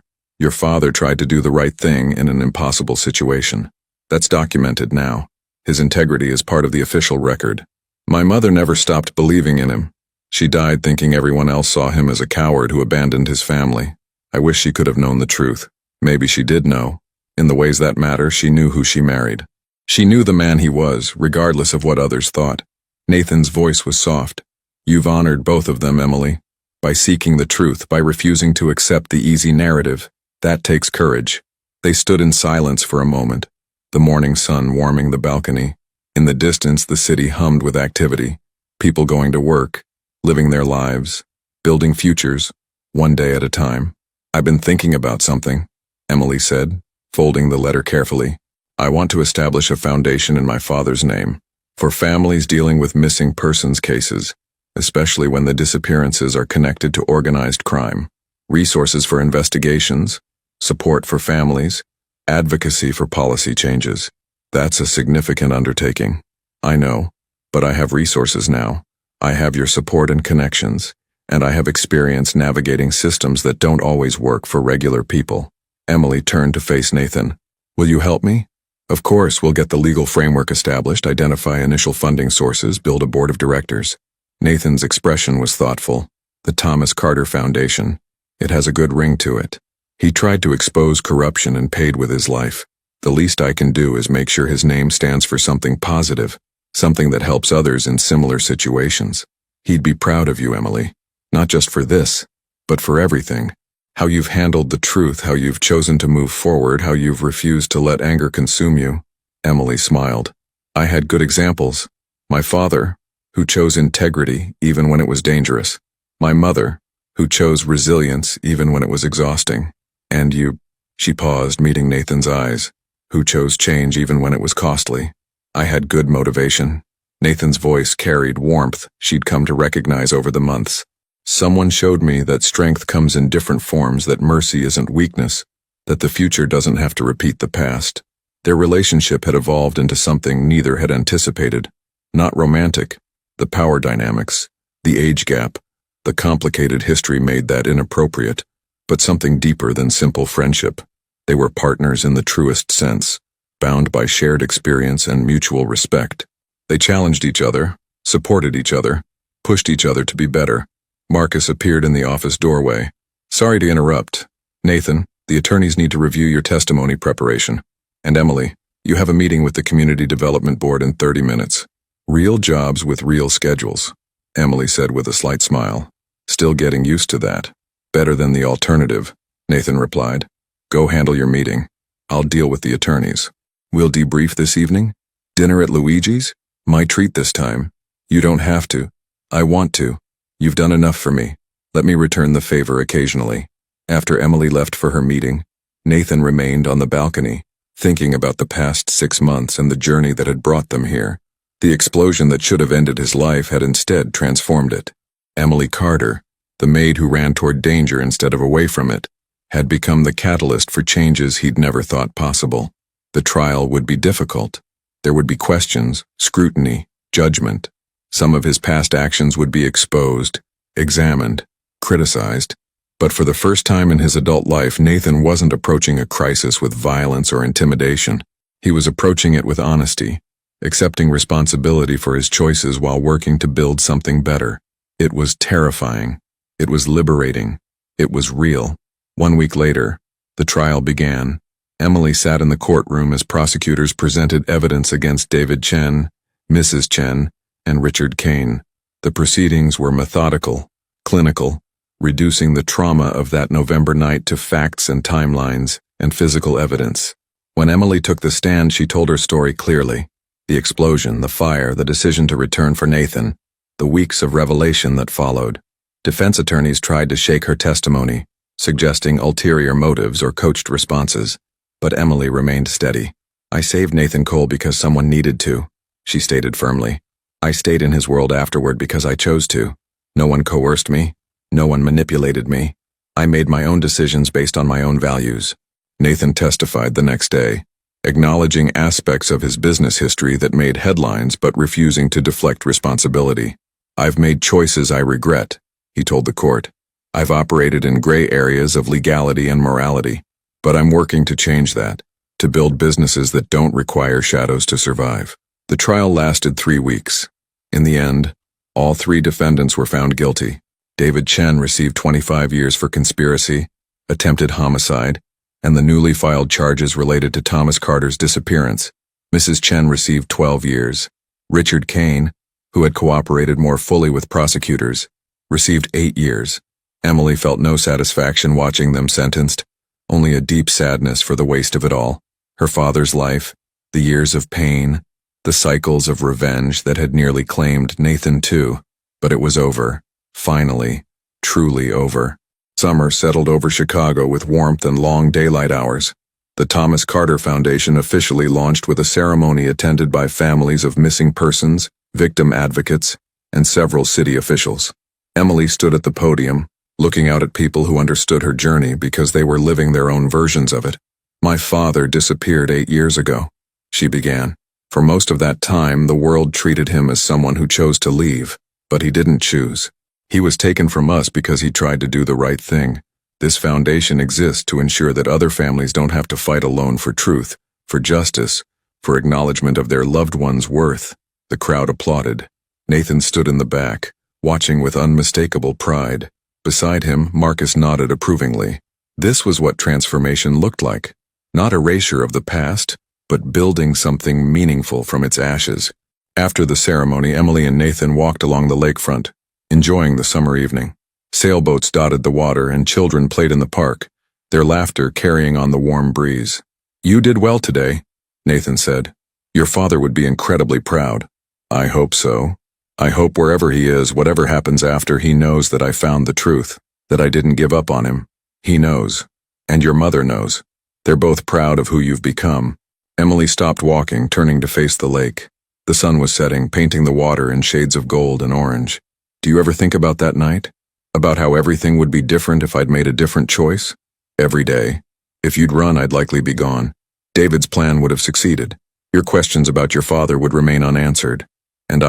"Your father tried to do the right thing in an impossible situation. That's documented now. His integrity is part of the official record. My mother never stopped believing in him. She died thinking everyone else saw him as a coward who abandoned his family. I wish she could have known the truth. Maybe she did know. In the ways that matter, she knew who she married. She knew the man he was, regardless of what others thought." Nathan's voice was soft. "You've honored both of them, Emily. By seeking the truth, by refusing to accept the easy narrative. That takes courage. They stood in silence for a moment, the morning sun warming the balcony. In the distance, the city hummed with activity, people going to work, living their lives, building futures, one day at a time. "I've been thinking about something," Emily said, folding the letter carefully. "I want to establish a foundation in my father's name, for families dealing with missing persons cases, especially when the disappearances are connected to organized crime. Resources for investigations, support for families, advocacy for policy changes. That's a significant undertaking. I know, but I have resources now. I have your support and connections, and I have experience navigating systems that don't always work for regular people." Emily turned to face Nathan. "Will you help me?" "Of course, we'll get the legal framework established, identify initial funding sources, build a board of directors." Nathan's expression was thoughtful. "The Thomas Carter Foundation. It has a good ring to it. He tried to expose corruption and paid with his life. The least I can do is make sure his name stands for something positive, something that helps others in similar situations. He'd be proud of you, Emily. Not just for this, but for everything. How you've handled the truth, how you've chosen to move forward, how you've refused to let anger consume you." Emily smiled. "I had good examples. My father, who chose integrity even when it was dangerous. My mother, who chose resilience even when it was exhausting. And you," she paused, meeting Nathan's eyes, "who chose change even when it was costly. I had good motivation." Nathan's voice carried warmth she'd come to recognize over the months. "Someone showed me that strength comes in different forms, that mercy isn't weakness, that the future doesn't have to repeat the past." Their relationship had evolved into something neither had anticipated. Not romantic. The power dynamics, the age gap, the complicated history made that inappropriate, but something deeper than simple friendship. They were partners in the truest sense, bound by shared experience and mutual respect. They challenged each other, supported each other, pushed each other to be better. Marcus appeared in the office doorway. "Sorry to interrupt. Nathan, the attorneys need to review your testimony preparation. And Emily, you have a meeting with the Community Development Board in 30 minutes. Real jobs with real schedules," Emily said with a slight smile. "Still getting used to that. Better than the alternative," Nathan replied. "Go handle your meeting. I'll deal with the attorneys. We'll debrief this evening? Dinner at Luigi's? My treat this time. You don't have to. I want to. You've done enough for me. Let me return the favor occasionally." After Emily left for her meeting, Nathan remained on the balcony, thinking about the past 6 months and the journey that had brought them here. The explosion that should have ended his life had instead transformed it. Emily Carter, the maid who ran toward danger instead of away from it, had become the catalyst for changes he'd never thought possible. The trial would be difficult. There would be questions, scrutiny, judgment. Some of his past actions would be exposed, examined, criticized. But for the first time in his adult life, Nathan wasn't approaching a crisis with violence or intimidation. He was approaching it with honesty, accepting responsibility for his choices while working to build something better. It was terrifying. It was liberating. It was real. 1 week later, the trial began. Emily sat in the courtroom as prosecutors presented evidence against David Chen, Mrs. Chen, and Richard Kane. The proceedings were methodical, clinical, reducing the trauma of that November night to facts and timelines and physical evidence. When Emily took the stand, she told her story clearly. The explosion, the fire, the decision to return for Nathan, the weeks of revelation that followed. Defense attorneys tried to shake her testimony, suggesting ulterior motives or coached responses, but Emily remained steady. "I saved Nathan Cole because someone needed to," she stated firmly. "I stayed in his world afterward because I chose to. No one coerced me. No one manipulated me. I made my own decisions based on my own values." Nathan testified the next day, acknowledging aspects of his business history that made headlines but refusing to deflect responsibility. "I've made choices I regret," he told the court. "I've operated in gray areas of legality and morality, but I'm working to change that, to build businesses that don't require shadows to survive." The trial lasted 3 weeks. In the end, all 3 defendants were found guilty. David Chen received 25 years for conspiracy, attempted homicide, and the newly filed charges related to Thomas Carter's disappearance. Mrs. Chen received 12 years. Richard Kane, who had cooperated more fully with prosecutors, received 8 years. Emily felt no satisfaction watching them sentenced. only a deep sadness for the waste of it all. Her father's life, the years of pain, the cycles of revenge that had nearly claimed Nathan too. But it was over. Finally. Truly over. Summer settled over Chicago with warmth and long daylight hours. The Thomas Carter Foundation officially launched with a ceremony attended by families of missing persons, victim advocates, and several city officials. Emily stood at the podium, looking out at people who understood her journey because they were living their own versions of it. "My father disappeared 8 years ago," she began. "For most of that time, the world treated him as someone who chose to leave, but he didn't choose. He was taken from us because he tried to do the right thing. This foundation exists to ensure that other families don't have to fight alone for truth, for justice, for acknowledgement of their loved one's worth." The crowd applauded. Nathan stood in the back, watching with unmistakable pride. Beside him, Marcus nodded approvingly. This was what transformation looked like. Not erasure of the past, but building something meaningful from its ashes. After the ceremony, Emily and Nathan walked along the lakefront, enjoying the summer evening. Sailboats dotted the water and children played in the park, their laughter carrying on the warm breeze. "You did well today," Nathan said. "Your father would be incredibly proud." "I hope so. I hope wherever he is, whatever happens after, he knows that I found the truth, that I didn't give up on him. He knows. And your mother knows. They're both proud of who you've become." Emily stopped walking, turning to face the lake. The sun was setting, painting the water in shades of gold and orange. "Do you ever think about that night? About how everything would be different if I'd made a different choice?" "Every day. If you'd run, I'd likely be gone. David's plan would have succeeded. Your questions about your father would remain unanswered. And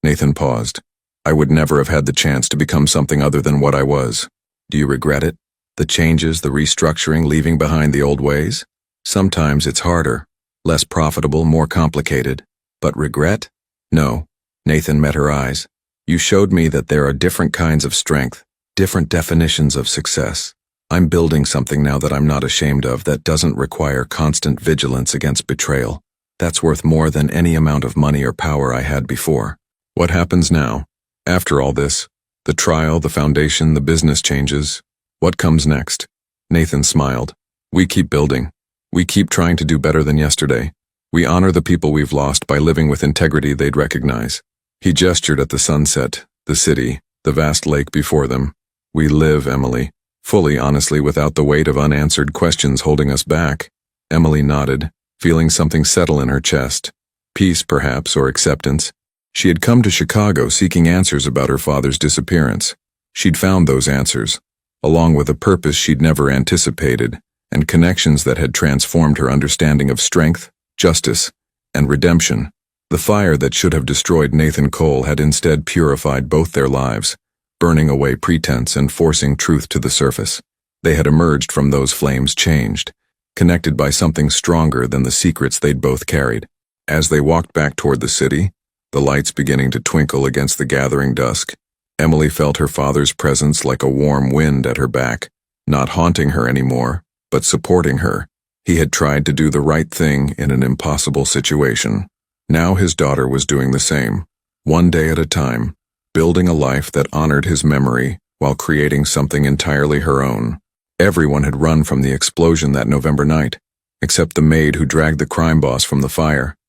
Nathan paused. "I would never have had the chance to become something other than what I was. Do you regret it? The changes, the restructuring, leaving behind the old ways? Sometimes it's harder, less profitable, more complicated. But regret? No." Nathan met her eyes. "You showed me that there are different kinds of strength, different definitions of success. I'm building something now that I'm not ashamed of, that doesn't require constant vigilance against betrayal. That's worth more than any amount of money or power I had before." "What happens now? After all this, the trial, the foundation, the business changes, what comes next?" Nathan smiled. "We keep building. We keep trying to do better than yesterday. We honor the people we've lost by living with integrity they'd recognize." He gestured at the sunset, the city, the vast lake before them. "We live, Emily, fully, honestly, without the weight of unanswered questions holding us back." Emily nodded, feeling something settle in her chest. Peace, perhaps, or acceptance. She had come to Chicago seeking answers about her father's disappearance. She'd found those answers, along with a purpose she'd never anticipated, and connections that had transformed her understanding of strength, justice, and redemption. The fire that should have destroyed Nathan Cole had instead purified both their lives, burning away pretense and forcing truth to the surface. They had emerged from those flames changed, connected by something stronger than the secrets they'd both carried. As they walked back toward the city, the lights beginning to twinkle against the gathering dusk, Emily felt her father's presence like a warm wind at her back, not haunting her anymore, but supporting her. He had tried to do the right thing in an impossible situation. Now his daughter was doing the same, one day at a time, building a life that honored his memory while creating something entirely her own. Everyone had run from the explosion that November night, except the maid who dragged the crime boss from the fire.